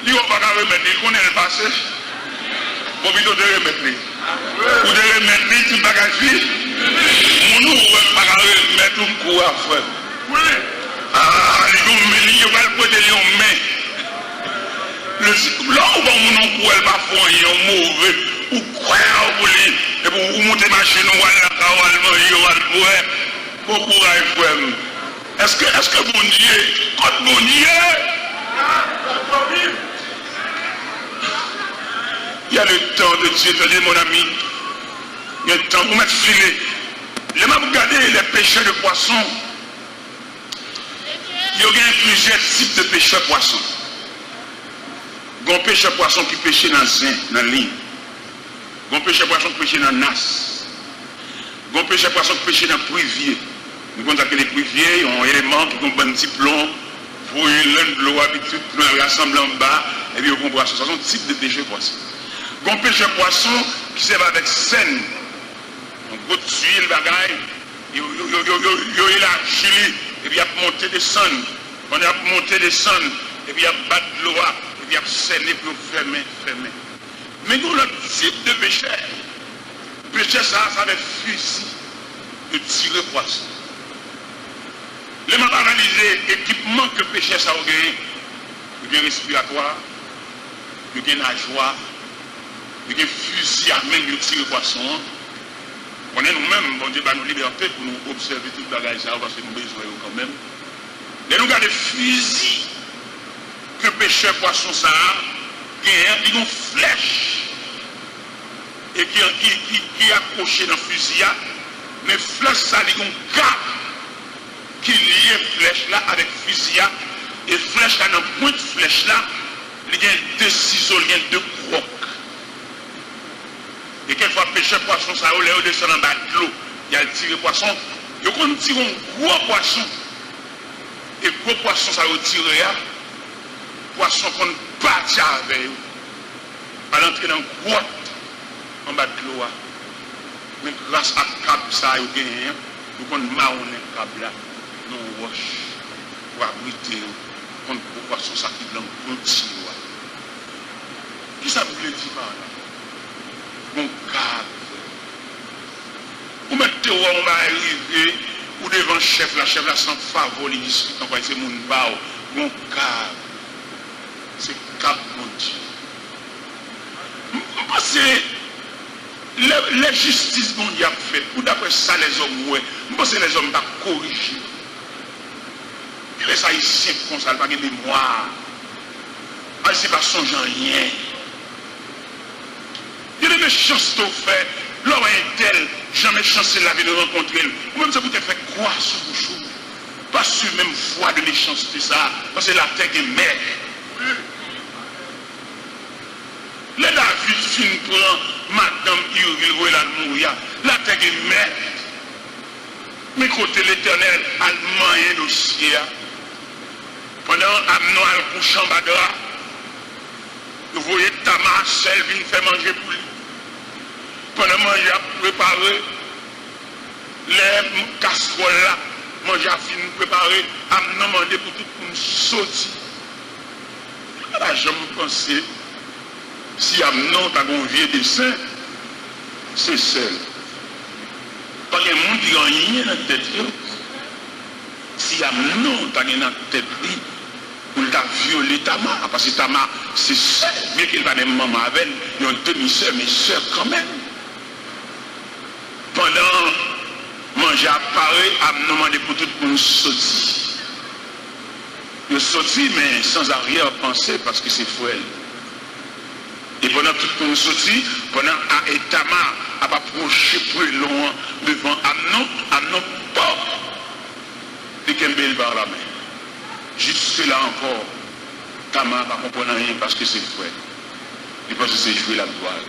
Ils n'ont pas qu'à remettre, ils connaissent le passé. Pour plutôt de remettre. Ou de remettre, tu ne vas pas faire. Mon nous, on ne va pas remettre un coup à faire. Oui. Ah, ils vont le poser les mains. Là où on coup, elle va faire un mauvais. Ou quoi, et pour monter ma machine, on va la manger, on va le boire. Bon courage, frère. Est-ce que bon Dieu, quand bon Dieu, il y a le temps de Dieu, mon ami. Il y a le temps pour mettre filet. Je vais regarder les pêcheurs de poissons. Il y a plusieurs types de pêcheurs poissons. Il y a un pêcheur poisson qui pêche dans le zin, dans la ligne. Il y a un pêcheur poisson qui pêche dans le nas. Il y a un pêcheur poisson qui pêche dans le privier. Nous avons que les priviers ont un élément qui ont un petit plomb pour une de l'eau habitude, pour rassembler en bas, et puis on poisson. Ce sont des types de pêcheurs poissons. Il y a un pêcheur poisson qui sert avec scène. Un gros tuile, bagaille. Il a chili, et puis il a monté des sons. On a monté des sons, et puis il a battu l'eau, et puis il a scellé pour fermer. Mais nous, le type de pêcheur, pêcheur ça avec fusil de tirer poisson. Les gens analysé l'équipement que pêcheur ça a gagné. Il y a respiratoire, il y a nageoire, il y a fusil à main de tirer poisson. On est nous-mêmes, bon Dieu, nous liberté pour nous observer tout le bagage parce que nous besoin quand même. Et nous regardons les fusils que pêcheur poisson ça a, il y a une flèche et qui est accroché dans le fusil. Mais flèche ça, il y a un cap qui lie flèche là avec fusil. Et flèche là, dans le point de flèche là, il y a deux ciseaux, il y a deux crocs. Et quelquefois, pêcher poisson, ça a descend en bas de l'eau. Il y a le tiré poisson. Et quand on tire un gros poisson, et gros poisson, ça a tiré, poisson qu'on partit avec eux. À l'entrée dans le grotte, en bas de l'eau. Mais grâce à cap ça, il y a nous avons marronné le câble là, nous roche, pour abriter, contre le poisson, ça qui blanc continue. Qui ça vous dire par là? Mon câble. Vous mettez où on va arriver, ou devant le chef là sans favor, il discute, on va essayer de mon bao, mon câble. C'est câble, mon Dieu. Parce que la justice mondiale fait, ou d'après ça les hommes, ouais, je pense que les hommes doivent corriger. Les Haïtiens comme ça, pas de mémoire. C'est pas songer rien. Il y a des chances de faire, l'homme est tel, jamais chancé la vie de rencontrer. Ou même ça vous fait quoi sur vous? Pas sur la même foi de méchanceté ça, parce que la terre est mère. Les David fin prend Madame Uriel la mourir. La terre est mère. Mais côté l'éternel, allemand et dossier. Pendant Amnon al couchant Badra, vous voyez Tamar seul vient faire manger pour lui. Pendant manger à préparer, les casseroles là, manger à fin préparer, Amnon demandé pour tout pour nous sortir. Là, je me pensais. Si Amnon t'a convié des saints, c'est seul. Parce que les gens qui ont rien dans la tête, si Amnon t'a gagné dans la tête, il t'a violé Tamar, parce que Tamar, c'est seul, bien qu'il va des maman avec, il y a une demi-sœur, mais sœur quand même. Pendant manger à Paris, Amnon m'a demandé pour tout le monde sortir. Il sortit, mais sans arrière-pensée, parce que c'est frêle. Et pendant tout le monde sorti, pendant Tamar a approché plus loin devant Amnon pas de Kembel par la main. Jusque là encore, Tamar ne comprend rien parce que c'est frère. Il pense que c'est jouer la toile.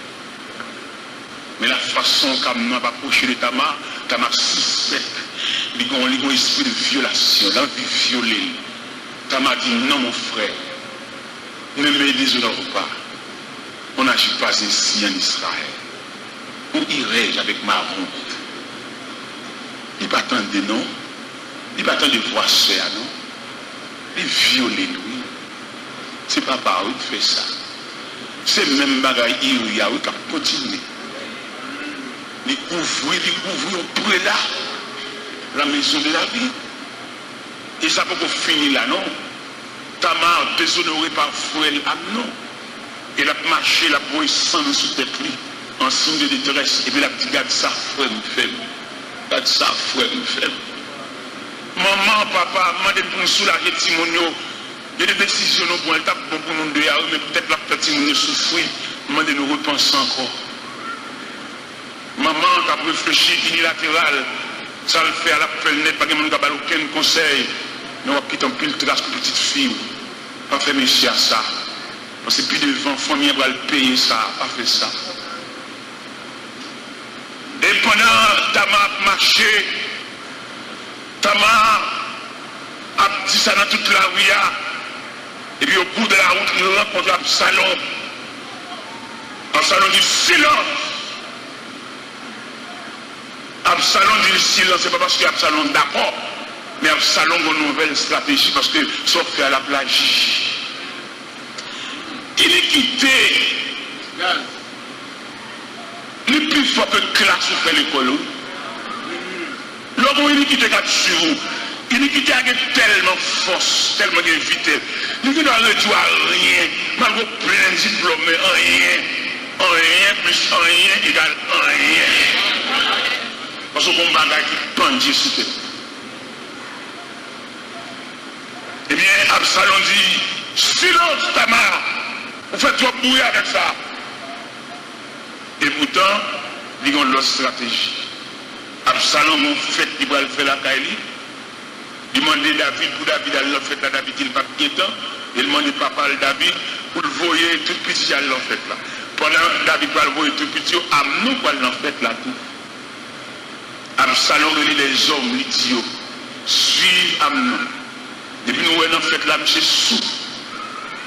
Mais la façon qu'Amnon a approché de Tamar suspecte. Il y a un esprit de violation, l'envie violée. Tamar dit non mon frère, ne me déshonore pas. On n'agit pas ainsi en Israël. Où irais-je avec ma honte? Il pas tant de non, il pas tant de voix sœur, non. Il violer lui. C'est pas par où il fait ça. C'est même bagaille il y a où il a continué. Il ouvre, on pourrait là, la maison de la vie. Et ça peut finir là, non? Tamar déshonoré par frère Amnon. Et la marché, la boue sang sous tête lui, en signe de détresse. Et puis la petite garde ça, frère me fait. Garde ça, frère me fait. Maman, papa, m'a dit pour nous soulager Timonio. Il y a des décisions pour elle, bon pour nous deux, mais peut-être la petite Timonio souffre. M'a dit nous repenser encore. Maman, t'as réfléchi unilatéral. Ça le fait à la pelle net, pas de monde qui n'a aucun conseil. Nous avons quitté un pile trace pour petite fille. Pas fait méchier à ça. Parce que plus devant, famille va le payer ça, pas fait ça. Et pendant Tamar marché, Tamar a dit ça dans toute la rue. Et puis au bout de la route, il rencontre Absalom. Absalom dit silence. Absalom dit silence, c'est pas parce qu'Absalom d'accord, mais Absalom a une nouvelle stratégie parce que sauf fait à la plage. Iniquité, le plus fort que classe ou fait l'école. Lorsqu'on iniquité sur vous, iniquité a tellement force, tellement de vitesse. L'iniquité a réduit à rien, malgré plein de diplômes, rien plus rien égale rien. Parce qu'on va bagage qui pendit sur tête. Eh bien, Absalom dit, silence Tamar. Vous faites trop bouillir avec ça. Et pourtant, il y a une autre stratégie. Absalom a fait qu'il va faire la Kaili. Il demande David pour David aller faire la David, il n'a pas de temps. Il demande papa David pour le voyer tout petit à l'enfait là. Pendant David va le voyer tout petit, à nous quoi l'enfait là tout. Absalom les hommes, les dieux, suivent Amnon. Depuis nous voyons l'enfait là, monsieur sous,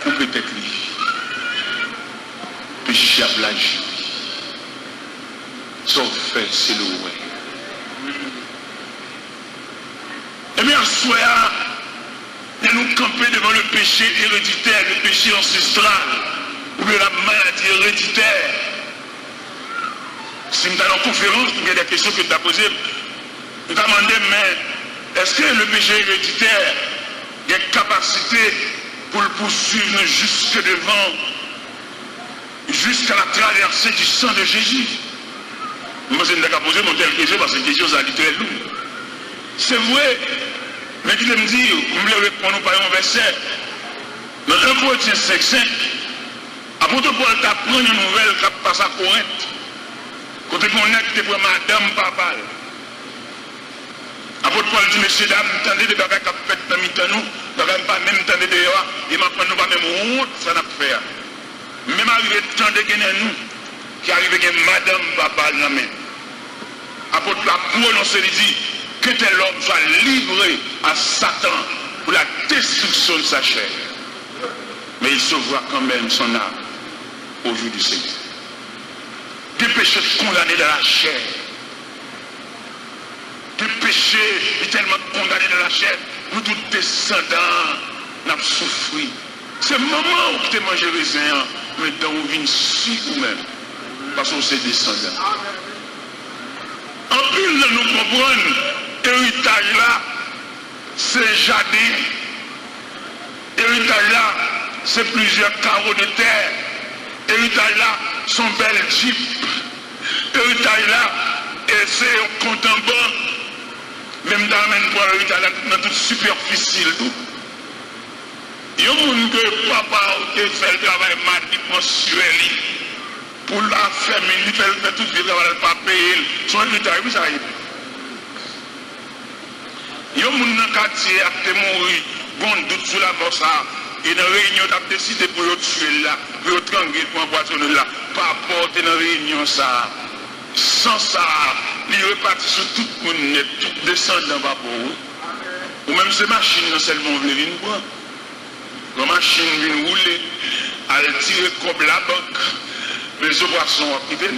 couper tête lui. Péché à plagier. Son fait, c'est le ouais. Et bien, soir, nous camper devant le péché héréditaire, le péché ancestral, ou bien la maladie héréditaire. Si nous sommes en conférence, il y a des questions que tu as posées. Nous t'as demandé, mais est-ce que le péché héréditaire a une capacité pour le poursuivre jusque devant, jusqu'à la traversée du sang de Jésus? Moi, je n'ai pas posé mon telle question parce que cette question, ça dit très lourd. C'est vrai, mais il me dit, vous me le répondez par un verset. Dans 1 Corinthiens 5:5, apôtre Paul t'apprend une nouvelle qui passe à Corinthe. Quand tu connais que tu pour madame papa. Apôtre Paul dit, messieurs, dames, vous entendez des bagages qui ont fait dans le nous, vous n'avez pas même entendu dehors, et maintenant nous pas même honte, ça n'a pas fait. Même arrivé le temps de gagner nous, qui arrive avec madame papa dans la main. Apôtre Paul prononce, il dit, que tel homme soit livré à Satan pour la destruction de sa chair. Mais il sauvera quand même son âme au jour du Seigneur. Des péchés condamnés dans la chair. Des péchés tellement condamnés dans la chair. Nous tous descendants n'avons souffert. C'est le moment où tu as mangé les raisin, mais dans où vient si ou même. Parce qu'on c'est descendant. En plus, nous comprenons, héritage là, c'est jardin. Héritage là, c'est plusieurs carreaux de terre. Héritage là, sont belles jeeps. Héritage là, et c'est un compte en banque. Même dans le pour héritage là, dans toute superficie. Il y a des gens que papa qui fait le travail mensuel pour la famille, il fait tout le travail, pas payer. Son héritage, oui, ça arrive. Il y a des gens dans le quartier qui ont mouru, bon doute sur la bosse. Et dans la réunion, tu as décidé pour tuer là, pour tranquille, pour empoisonner là, pas apporter dans la réunion ça. Sans ça, il repartit sur tout le monde, tout descendant va pour vous. Ou même ces machines, non seulement venir voir. La machine vient rouler, elle tire comme la banque, les poissons ont quitté.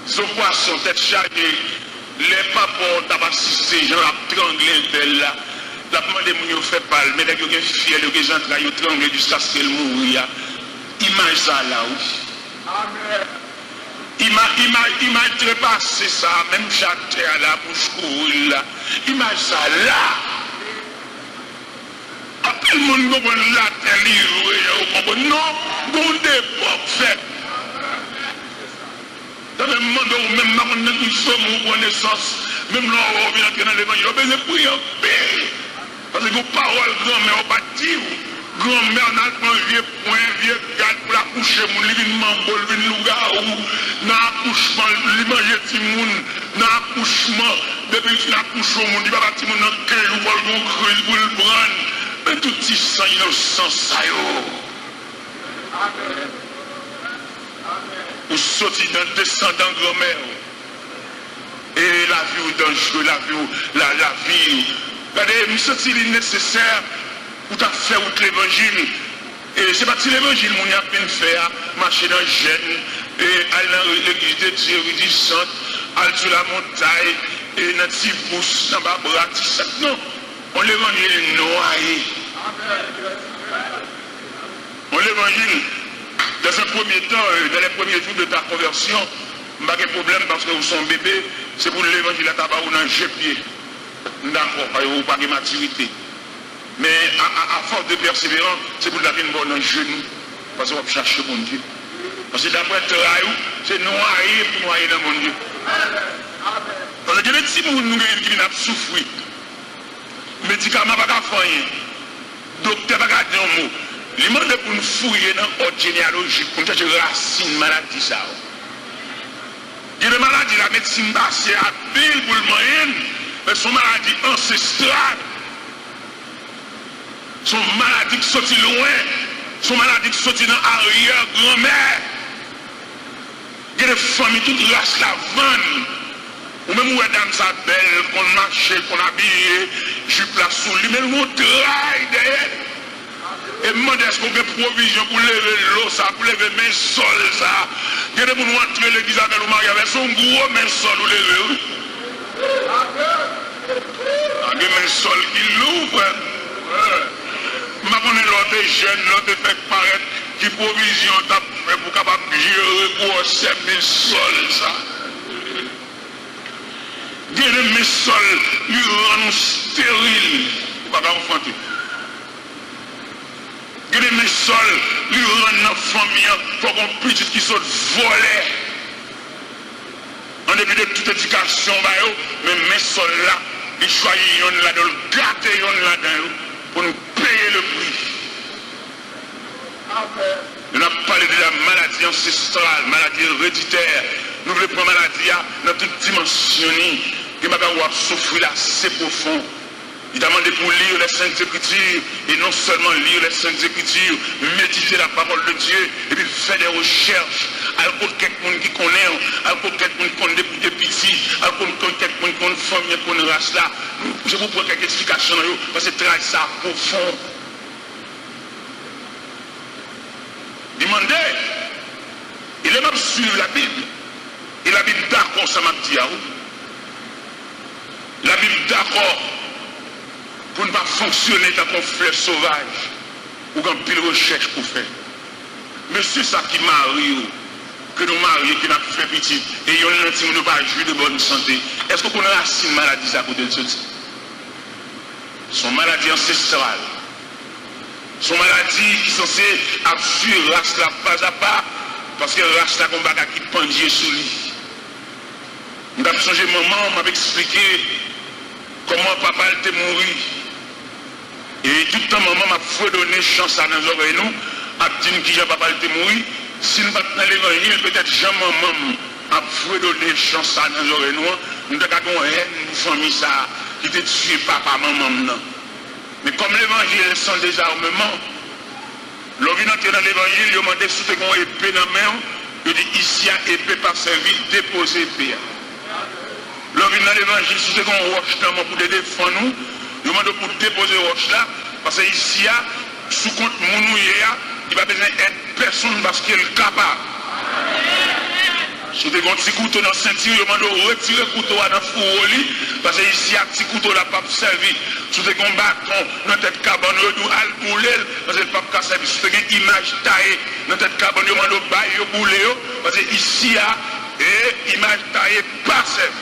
Les poissons, tête chargée, les papas ont assisté, j'en ai tranglé là. La demande de moun fait pas, mais les gens sont fiers, les gens ont tranglé jusqu'à ce qu'elle mourir. Image ça là, oui. Image trépassé ça, même château à la bouche courue là. Image ça là. Tout le monde comprend la télé, non, bon d'époque fait. Dans le monde où même maintenant nous sommes en connaissance, même là où on vient entrer dans l'évangile, on a besoin de prier en paix. Parce que vos paroles, grand-mère, on va dire, grand-mère n'a pas un vieux point, vieux garde pour accoucher, mon livre mambo, le loup-garou, dans l'accouchement, il mange petit monde, dans l'accouchement, depuis qu'il accouche au monde, il va bâtir mon enquête, ou va le creux pour le prendre. Mais tout petit sang innocent, ça y est. Ou sortir d'un descendant grand-mère. Et la vie ou dangereux, la vie. Regardez, je me sens nécessaire pour faire l'évangile. Et c'est pas l'évangile qu'on a pu faire, marcher dans le jeune, et aller dans l'église de Dieu, réjouissante, aller sur la montagne, et dans le petit pouce, dans le bras, non. On l'évangile noyé. On l'évangile, dans un premier temps, dans les premiers jours de ta conversion, pas de problème parce que vous êtes bébé, c'est pour l'évangile à tabac ou dans le pied. D'accord, vous pas de maturité. Mais à force de persévérance, c'est pour la vie dans le genou. Parce qu'on va chercher mon Dieu. Parce que d'après le travail, c'est noyer pour noyer dans mon Dieu. Parce que les petits gens qui viennent souffrir. Médicaments pas faire rien. Docteur pas dire un mot. Il demande pour nous fouiller dans l'ordre généalogique, pour nous chercher racine maladie ça. Il y a des maladies, la médecine basse, c'est habile pour le moyen, mais son maladie ancestrale. Son maladie qui sortit loin, Son maladie qui sortit dans l'arrière-grand-mère. Il y a des familles toutes races la vanne. Ou même où dame sa belle, qu'on marche, qu'on habille, jupe la sous lui, mais on travaille derrière. Et demandez est-ce qu'on a une provision pour lever l'eau, ça, pour lever mes sols, ça. Il y a des gens qui entrer l'église avec le mari avec son gros main sol ou lever. Il y a des sol qui l'ouvrent. Je connais l'autre jeune, l'autre fait paraître qui provision pour capable gérer pour 7000 sols, ça. Il y a des sols qui rendent stérile. Pas enfanter. Il y a des sols qui rendent nos familles pour qu'on puisse qui sont volés. En début de toute éducation, mais mes sols là, ils choisissent là-dedans, gâter là-dedans pour nous payer le prix. Nous avons parlé de la maladie ancestrale, maladie héréditaire. Nous voulons prendre maladie dans toute dimension. Qui m'a souffrir assez profond. Il a demandé pour lire les Saintes Écritures, et non seulement lire les Saintes Écritures, méditer la parole de Dieu, et puis faire des recherches. Alors quelqu'un qui connaît, alors quelqu'un qui connaît des petits, alors quelqu'un qui connaît une famille, qui connaît une race là. Je vous prends quelques explications, parce que c'est très ça profond. Demandez, il est même suivre la Bible. Et la Bible d'accord, ça m'a dit à vous. La Bible d'accord pour ne pas fonctionner dans un fleuve sauvage ou quand pile recherche pour faire. Monsieur, ça qui marie, que nous marions, qui n'a fait petit, et il y a un petit ne pas jouir de bonne santé. Est-ce qu'on a assez de maladie à côté de ceci? Son maladie ancestrale. Son maladie qui est censée absorber race là pas à pas, parce que race là qu'on va qui pendie sous lui. Nous avons changé maman, m'a expliqué comment papa était mort. Et tout le temps, maman m'a fait donner chance à nos oreilles, nous, à dire qui papa était mort. Si nous ne pas dans l'évangile, peut-être jamais maman a fait donner chance à nos oreilles, nous avons une famille ça, qui était tué papa, maman. Mais comme l'évangile sans désarmement, l'on vient entrer dans l'évangile, il a demandé si tu as une épée dans la main, il dit ici, épée par service, déposer épée. L'on vient dans l'évangile, si tu as une roche dans la main pour te défendre nous, il demande pour déposer roche là, parce que ici, sous compte mounouye, il va besoin d'être personne parce qu'il est capable. Si tu as un petit couteau dans la ceinture, il demande de retirer le couteau dans le four, parce que ici, un petit couteau là, pas servi. Si tu as un bâton dans la tête cabane, il doit aller bouler, parce que le pape n'a servi. Si tu as une image taillée dans la tête cabane, il demande de bailler bouler, parce que ici, et image taillée pas servi.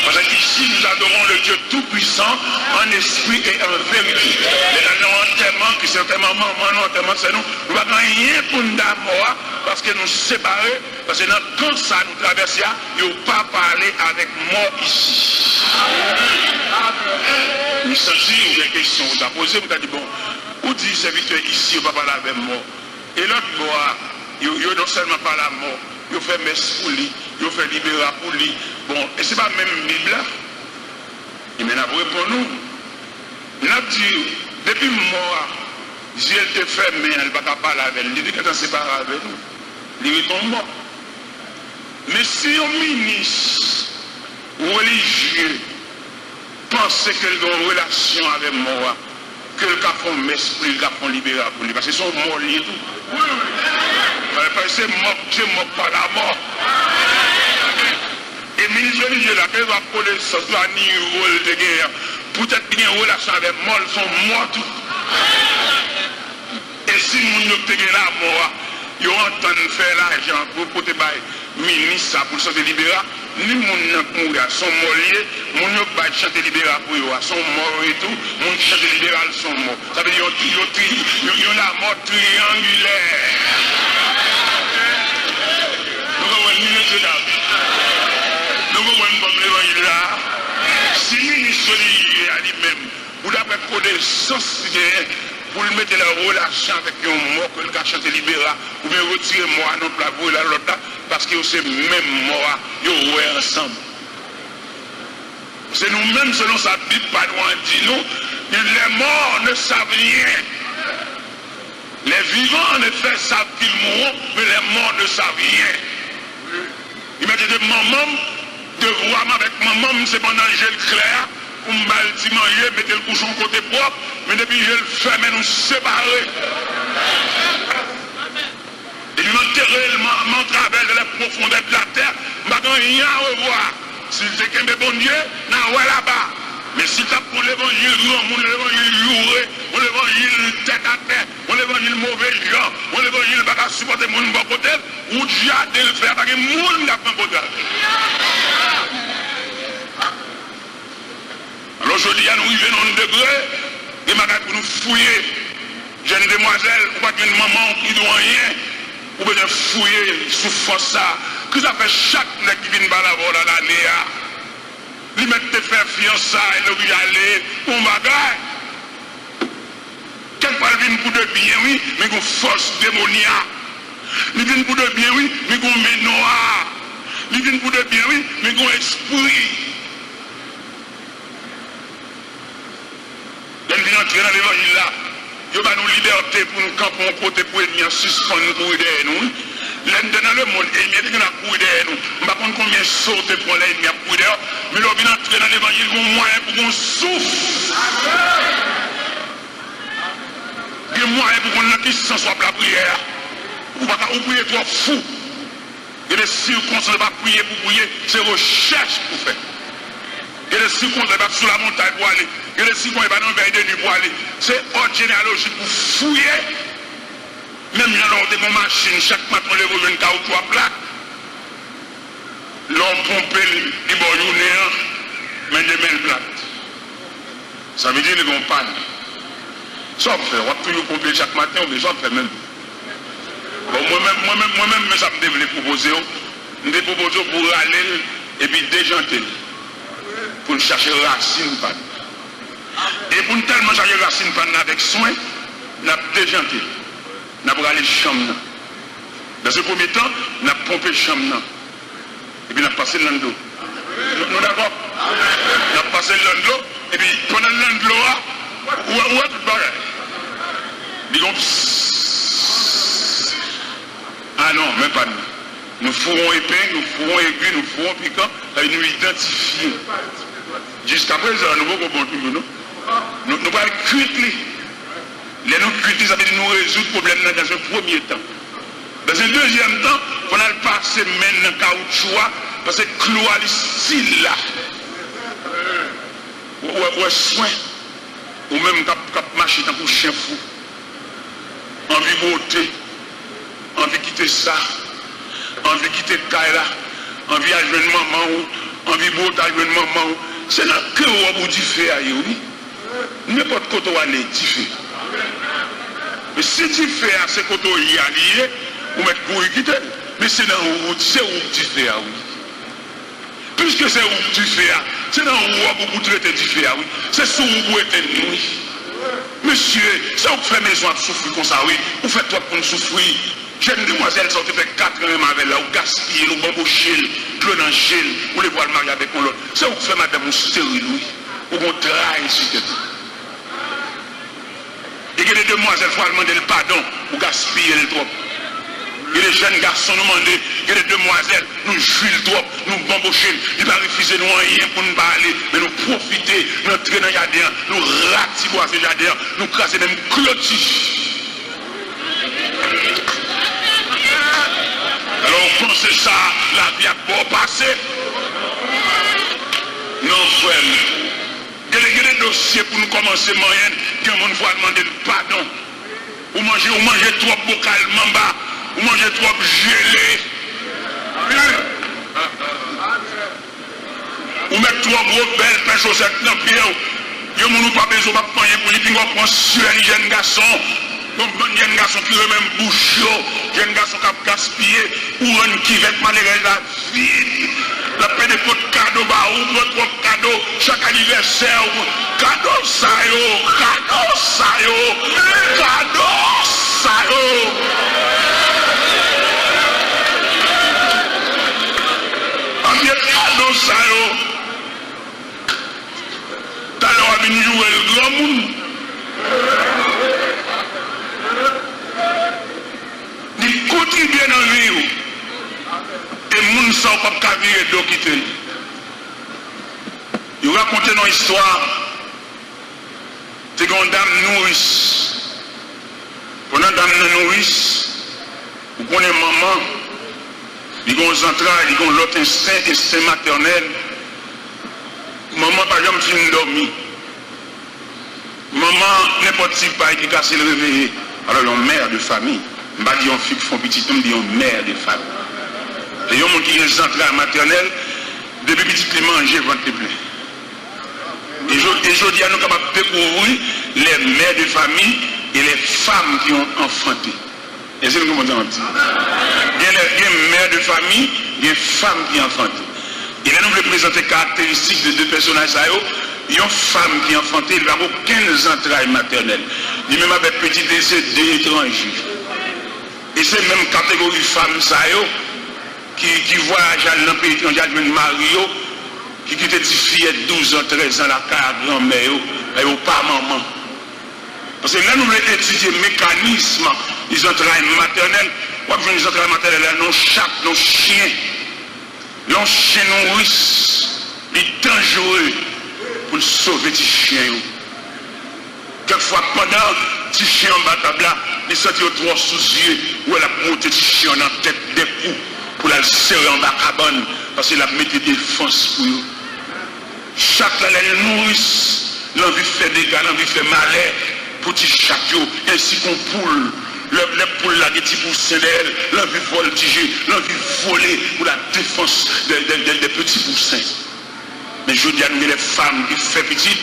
Parce qu'ici, nous adorons le Dieu Tout-Puissant en esprit et en vérité. Les enterrements, qui c'est enterrement, maman, enterrement, c'est nous. Nous n'avons rien pour nous d'amour, parce que nous séparer, parce que quand ça nous traverse, il n'y a pas parlé avec mort ici. Nous sentons des questions, vous avez posé, vous avez dit, bon, où dit serviteur ici, on ne va pas parler avec mort. Et l'autre mort, il n'y a non seulement pas la mort, il fait messe pour lui, il fait libérer pour lui. Bon, et ce n'est pas même Bible. Il m'a pour nous. Il a dit, depuis moi, Dieu te fait, mais elle ne va pas parler avec lui. Il dit qu'elle est séparée avec nous. Il est mort. Mais si un ministre religieux pense qu'il a une relation avec moi, que le cap font messe pour lui, le cap font libérer pour lui, parce qu'ils sont morts liés tout. C'est mort, Dieu mort par la mort. Et le ministre religieux, là, quand il va coller ce soit ni rôle de guerre, peut-être qu'il y a une relation avec mort, ils sont morts tout. Et si nous ne sommes pas mort, ils entendent faire l'argent pour porter le ministre pour se libérer. Ni les gens sont morts, les gens qui chantent libéral pour eux sont morts et tout, les gens qui chantent libéral sont morts. Ça veut dire qu'ils ont la mort triangulaire. Nous avons une minute là. Nous avons une bonne l'évangile là. Si le ministre religieux a lui-même, vous l'avez connaissance pour lui mettre la relation avec un mort que le gars chante libéral, ou bien retirer moi non plus pour l'autre, parce que c'est même mort, ils sont ensemble. C'est nous-mêmes, selon sa Bible, pas loin dit nous, les morts ne savent rien. Les vivants, en effet, savent qu'ils mourront, mais les morts ne savent rien. Il m'a dit de maman, de voir avec maman, c'est pendant que j'ai le clair, pour me balti manger, mettre le couchon côté propre, mais depuis que je le fais, mais nous séparer. Et lui m'enterrer mon travail de la profondeur de la terre, je n'ai rien à revoir. Si c'est qu'un bon Dieu, n'a rien là-bas. Mais si tu prends l'évangile grand, l'évangile lourd, l'évangile tête à tête, l'évangile mauvais genre, l'évangile ne va pas supporter mon bon côté, ou Dieu a de le faire, parce que mon n'a pas côté. Alors aujourd'hui, nous vivons dans un degré, et maintenant pour nous fouiller, jeune demoiselle, ou pas qu'une maman qui doit rien, ou bien fouiller sous force ça, que ça fait chaque nez qui vient par la voie dans l'année. Lui mettre te faire fiançailles, lui aller, on bagaille. Quelquefois, il vient pour de bien, oui, mais qu'on force démoniaque. Il vient pour de bien, oui, mais qu'on met noir. Il vient pour de bien, oui, mais qu'on esprit. Il vient entrer dans l'évangile là. Il y a une liberté pour nous camper un côté pour ennemi, suspendre nous pour aider nous. L'ennemi dans le monde, l'ennemi qui a couru derrière nous. Je ne sais pas combien sauter pour l'ennemi à courir derrière. Mais l'on vient entrer dans l'évangile, il y a un moyen pour qu'on souffre. Il y a un moyen pour qu'on ait sans soit la prière. Vous ne pouvez pas prier trop fou. Il y a des circonstances de ne pas prier pour prier, c'est recherche pour faire. Il y a des circonstances de ne pas sur la montagne pour aller. Il y a des circonstances de ne pas dans le veille de nuit pour aller. C'est ordre généalogique pour fouiller. Même dans des machines, chaque matin on les voit une caoutchouc à plaque. L'on pompe les bonjournées, mais des mains plates. Ça veut dire qu'ils vont pas. Ça fait, on va toujours pomper chaque matin, on besoin de faire même. Bon, moi-même, ça me devait proposer. Je me propose pour aller et puis déjanter. Pour chercher racine panne. Et pour tellement chercher racine panne avec soin, on a déjanté. On a aller chambre. Dans ce premier temps, on a pompé chambre. Et puis on a passé l'ando. Nous d'accord? On a passé l'ando. Et puis pendant l'ando, où est tout pareil? Ils disent ah non, même pas nous. Nous ferons épée, nous ferons aiguille, nous ferons piquant, et nous identifions. Jusqu'à présent, nous ne pouvons pas tout nous. Nous ne pouvons pas cuiter. Les nous cuiter, ça veut dire nous résoudre le problème dans un premier temps. Dans un deuxième temps, on a le passé maintenant dans le caoutchouc, parce que cloua le style là. Ou soin, ou même cap marcher dans le chien fou. Envie de beauté, envie de quitter ça, envie de quitter le là, envie de jouer maman, envie de beauté à jouer maman. C'est là que vous avez dit faire, oui. N'importe quoi vous allez dire. Mais si tu fais à ce que tu y allié, vous mettez pour y quitter. Mais c'est dans où tu fais, oui. Puisque c'est où tu fais, c'est dans où vous traitez du faire, oui. C'est sous où vous êtes oui. Monsieur, ça vous fait maison à souffrir comme ça, oui. Vous faites toi pour nous souffrir. Jeune demoiselle, ça vous fait 4 ans avec là, vous gaspillez, vous bambochez, vous l'angez, vous les voyez marier avec l'autre. Ça vous fait madame, vous stérile, oui. Vous travaillez sur tête. Et il y a des demoiselles, il faut demander le pardon pour gaspiller le trop. Il y a des jeunes garçons nous demandent, il y a des demoiselles, nous jouons le trop, nous bambochons, ils ne vont refuser nous rien pour nous parler, mais nous profiter, nous entrer dans le jardin, nous ratiboiser le jardin, nous casser même clôtis. Alors pensez ça, la vie a beau passer. Non, frère. Il y a des dossiers pour nous commencer moyenne, que mon fois demander le pardon. Ou manger trop bocalement bas, ou manger trop gelé. Ou mettre trop gros belles pains chaussettes dans le pied. Yo moun pas besoin de prendre pour lui, puis on prend sur les jeunes garçons. Donc, il y a un garçon qui remet un bouchon, il y a un garçon qui a gaspillé, ou un qui va malgré la vie. La paix de votre cadeau, ou votre cadeau, chaque anniversaire, cadeau ça yo, cadeau ça yo, cadeau ça yo. Cadeau ça yo. T'as l'air à venir jouer le grand monde. contribuer dans la vie. Et les gens ne sont pas capables de quitter. Ils racontent une histoire. C'est une dame nourrice. Pendant que dame nourrice, vous connaissez maman, ils ont des entrailles, ils ont l'autre instinct maternel. Maman, par exemple, finit de dormir. Maman, n'importe qui paille qui casse le réveil. Alors, il y a une mère de famille. Je ne dis pas dire une fille qui font petit, je dis une mère de famille. Et il y a des gens qui ont des entrailles maternelles, depuis petit, ils mangent, ventre plein. Et je dis à nous capables de découvrir les mères de famille et les femmes qui ont enfanté. Et c'est ce que vous entendez. Il y a des mères de famille, il y a des femmes qui ont enfanté. Et là, nous voulons présenter les caractéristiques de deux personnages. Il y a une femme qui a enfanté, il n'a aucun entrailles maternelles. Il même avec petit décès d'étrangers. Et c'est même catégorie de femmes qui voyagent dans le pays étranger, de Mario, qui quitte des filles de 12 ans, 13 ans, la grand-mère, et au pas maman. Parce que là, nous voulons étudier le mécanisme des entrailles maternelles. Quoi que les entrailles maternelles, nos chats, nos chiens, nos chiens nourrissent, les dangereux pour sauver les chiens. Quelquefois, pendant que les chiens en bas table là, ils sont trop sous-yeux, ou elle a monté les chiens dans la tête des coups pour la serrer en bas cabane, parce qu'elle a mis des défenses pour eux. Chaque là, elle nourrissent, l'envie fait des dégâts, l'envie fait malheur pour les chats, ainsi qu'on poule. Les poules là, des petits poussins d'elle, l'envie voltiger, l'envie voler pour la défense des petits poussins. Mais je dis à nous, les femmes qui font petit,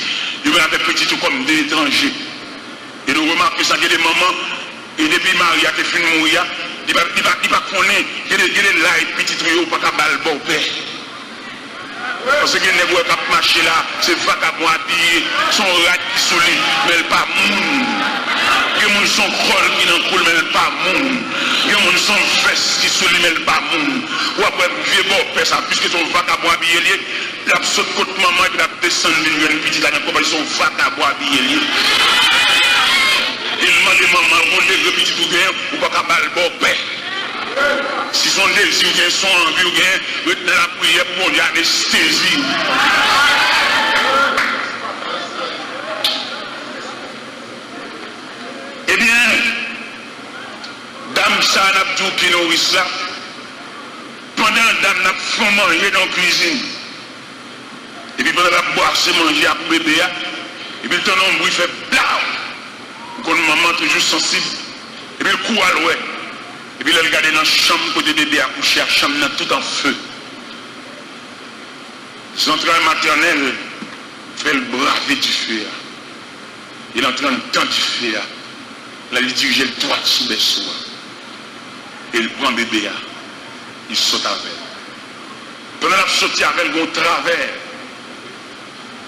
ils vont avec petit tout comme des étrangers. Et nous remarquons ça, il y a des mamans, et depuis Maria qui finit de mourir, il va connaître, il y a des light petits tuyaux pour qu'à balle bon père. Parce que les nègres qui marchent là, c'est vagabond habillé, son rat qui soulit, mais elle pas moun. Il y a des gens qui sont col qui n'en coule, mais elle pas moun. Il y a des gens qui sont fesses qui soulit, mais elle pas moun. Ou après, vieux bon père, ça, puisque son vagabond habillé, il a sauté contre maman et puis il a descendu une petite année, comme ils sont vagabond habillé. Il demande maman, on est le petit tout bien, ou pas qu'à balle bon père. Si son désir ou son envie ou bien, retenez la prière pour mon Dieu anesthésie. Eh bien, dame ça n'a pas qui nourrisse là. Pendant dame n'a pas manger dans la cuisine. Et puis pendant la boire, c'est manger à bébé. Et puis le temps où il fait blau. Quand maman toujours sensible. Et puis le coup à l'ouest. Et puis, il regarde dans la chambre côté bébé accouché, la chambre tout en feu. Son travail maternel fait le braver du feu. Il est en train de temps du feu. Là, il dirige le toit sous les soins. Et il prend bébé. Il saute avec. Pendant qu'il saute avec, il travers.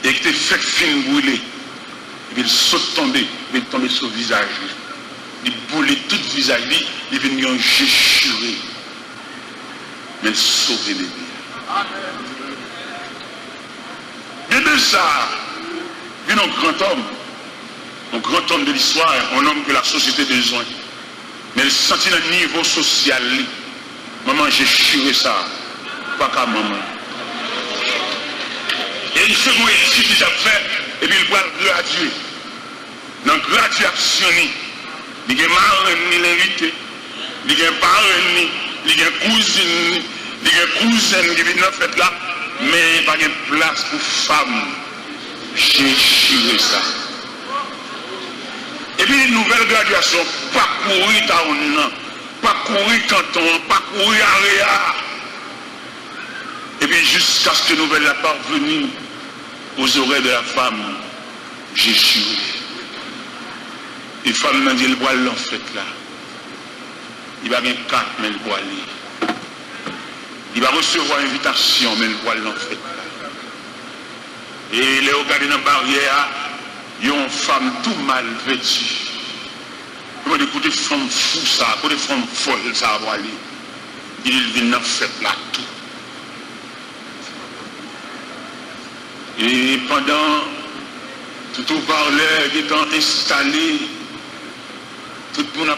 Et il fait fin brûler. Et puis, il saute tomber. Il tombe sur le visage. Il boule tout le visage, il vient déchirer. Mais il sauve les bébés. Bébé ça, il est un grand homme de l'histoire, un homme que la société a besoin. Mais il sentit le niveau social. Maman, j'ai chiré ça. Pas qu'à maman. Et il fait une étude qu'il a fait, et puis il va graduer. Dans la graduation, il y a marraine, il est invité. Il y a parrain, il y a cousine, il y a cousine qui vient dans la fête là. Mais il n'y a pas de place pour femmes. J'ai chiré ça. Et puis une nouvelle graduation, pas courir town, pas courir canton, pas courir area. Et puis jusqu'à ce que nouvelle la parvenue aux oreilles de la femme, j'ai chiré. Les femmes n'ont dit le bois en fait là. Il va bien 4, mais le bois là. Il va recevoir une invitation, mais le bois en fait là. Et les regarder dans la barrière, il y a une femme tout mal vêtue. Il va écouter des femmes fous ça, des femmes folles ça va aller. Il vient en fait là tout. Et pendant tout au parleur étant installé, tout le monde a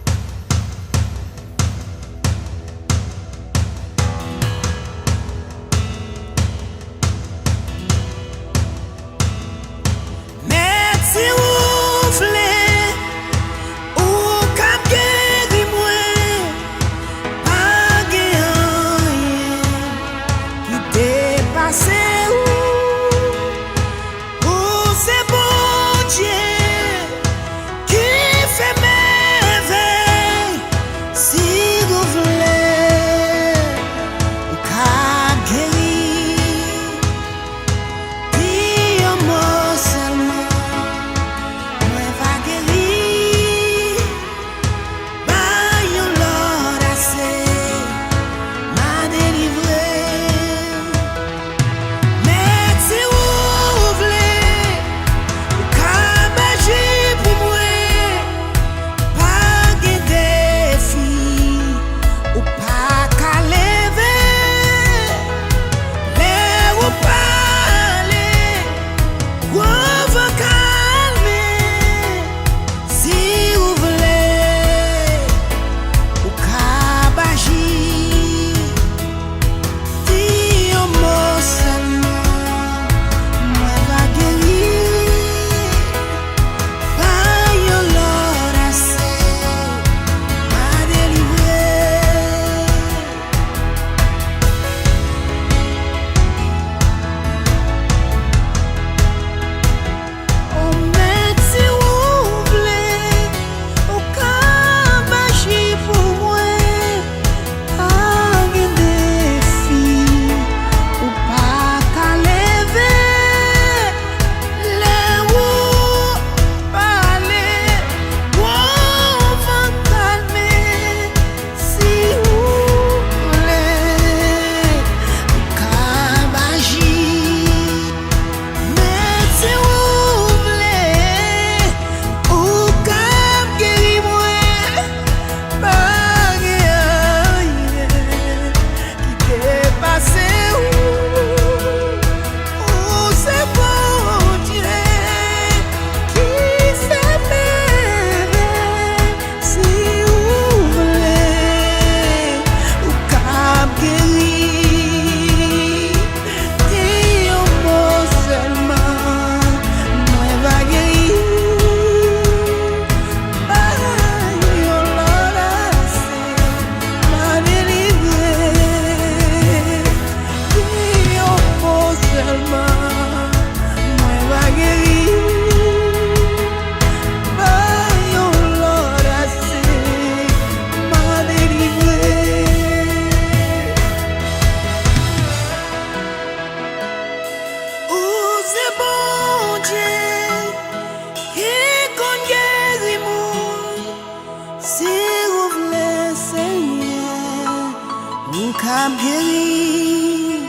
cap guéri,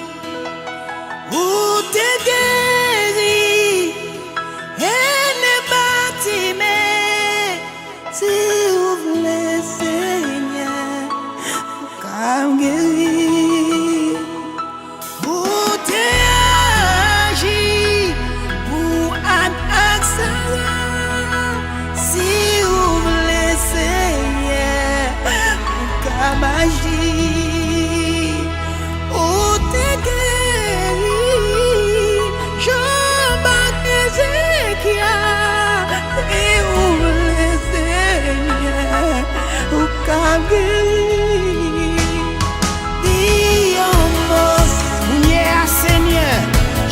ou te guéri, et ne bâti, mais si vous voulez, Seigneur, cap guéri, ou te agi, ou an accent, si vous voulez, Seigneur, cap agi.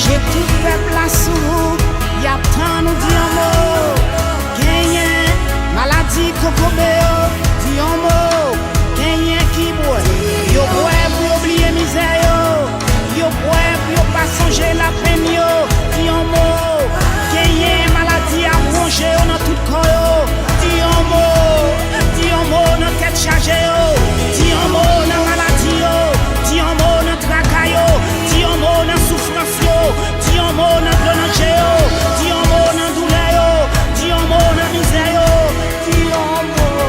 J'ai tout peuple là sous, y a tant nous dit un mot, gagné, maladie cocobéo, dit un mot, gagné qui boit, yo boit pour oublier misère, yo boit pour pas songer la peine, yo, dit un mot, gagné, maladie à ronger dans tout corps, dit un mot dans tête chargée, dit un mot dans maladie, dit un mot dans tracaille, dit un mot dans souffrance, dis un mot dans danger, dis un mot dans douleur, dis un mot dans misère, dis un mot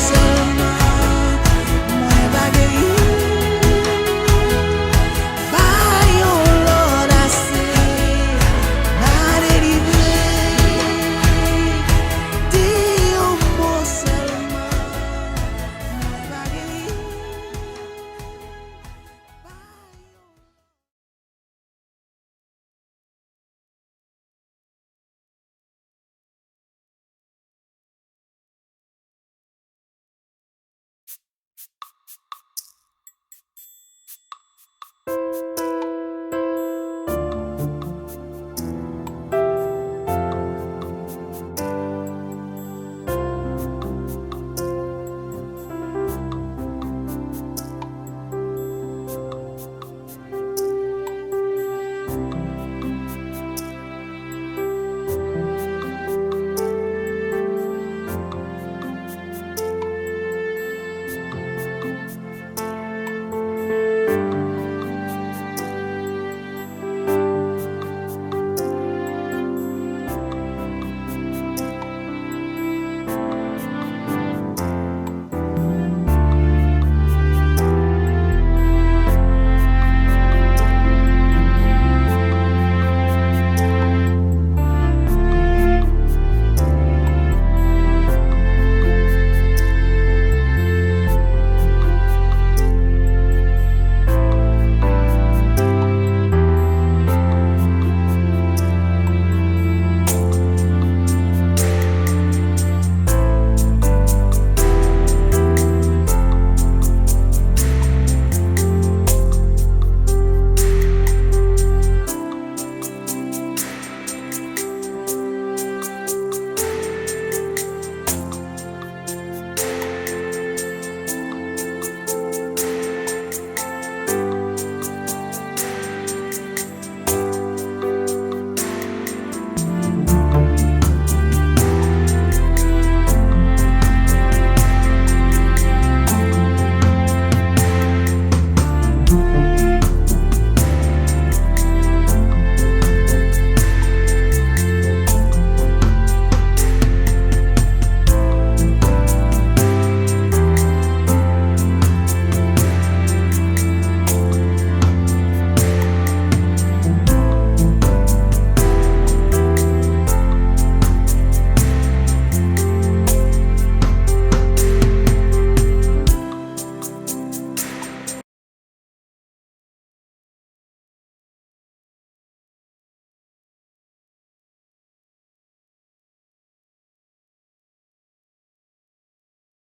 seulement, moi bagay, by your Lord I say, not délivrer, dis un mot seulement, moi bagay.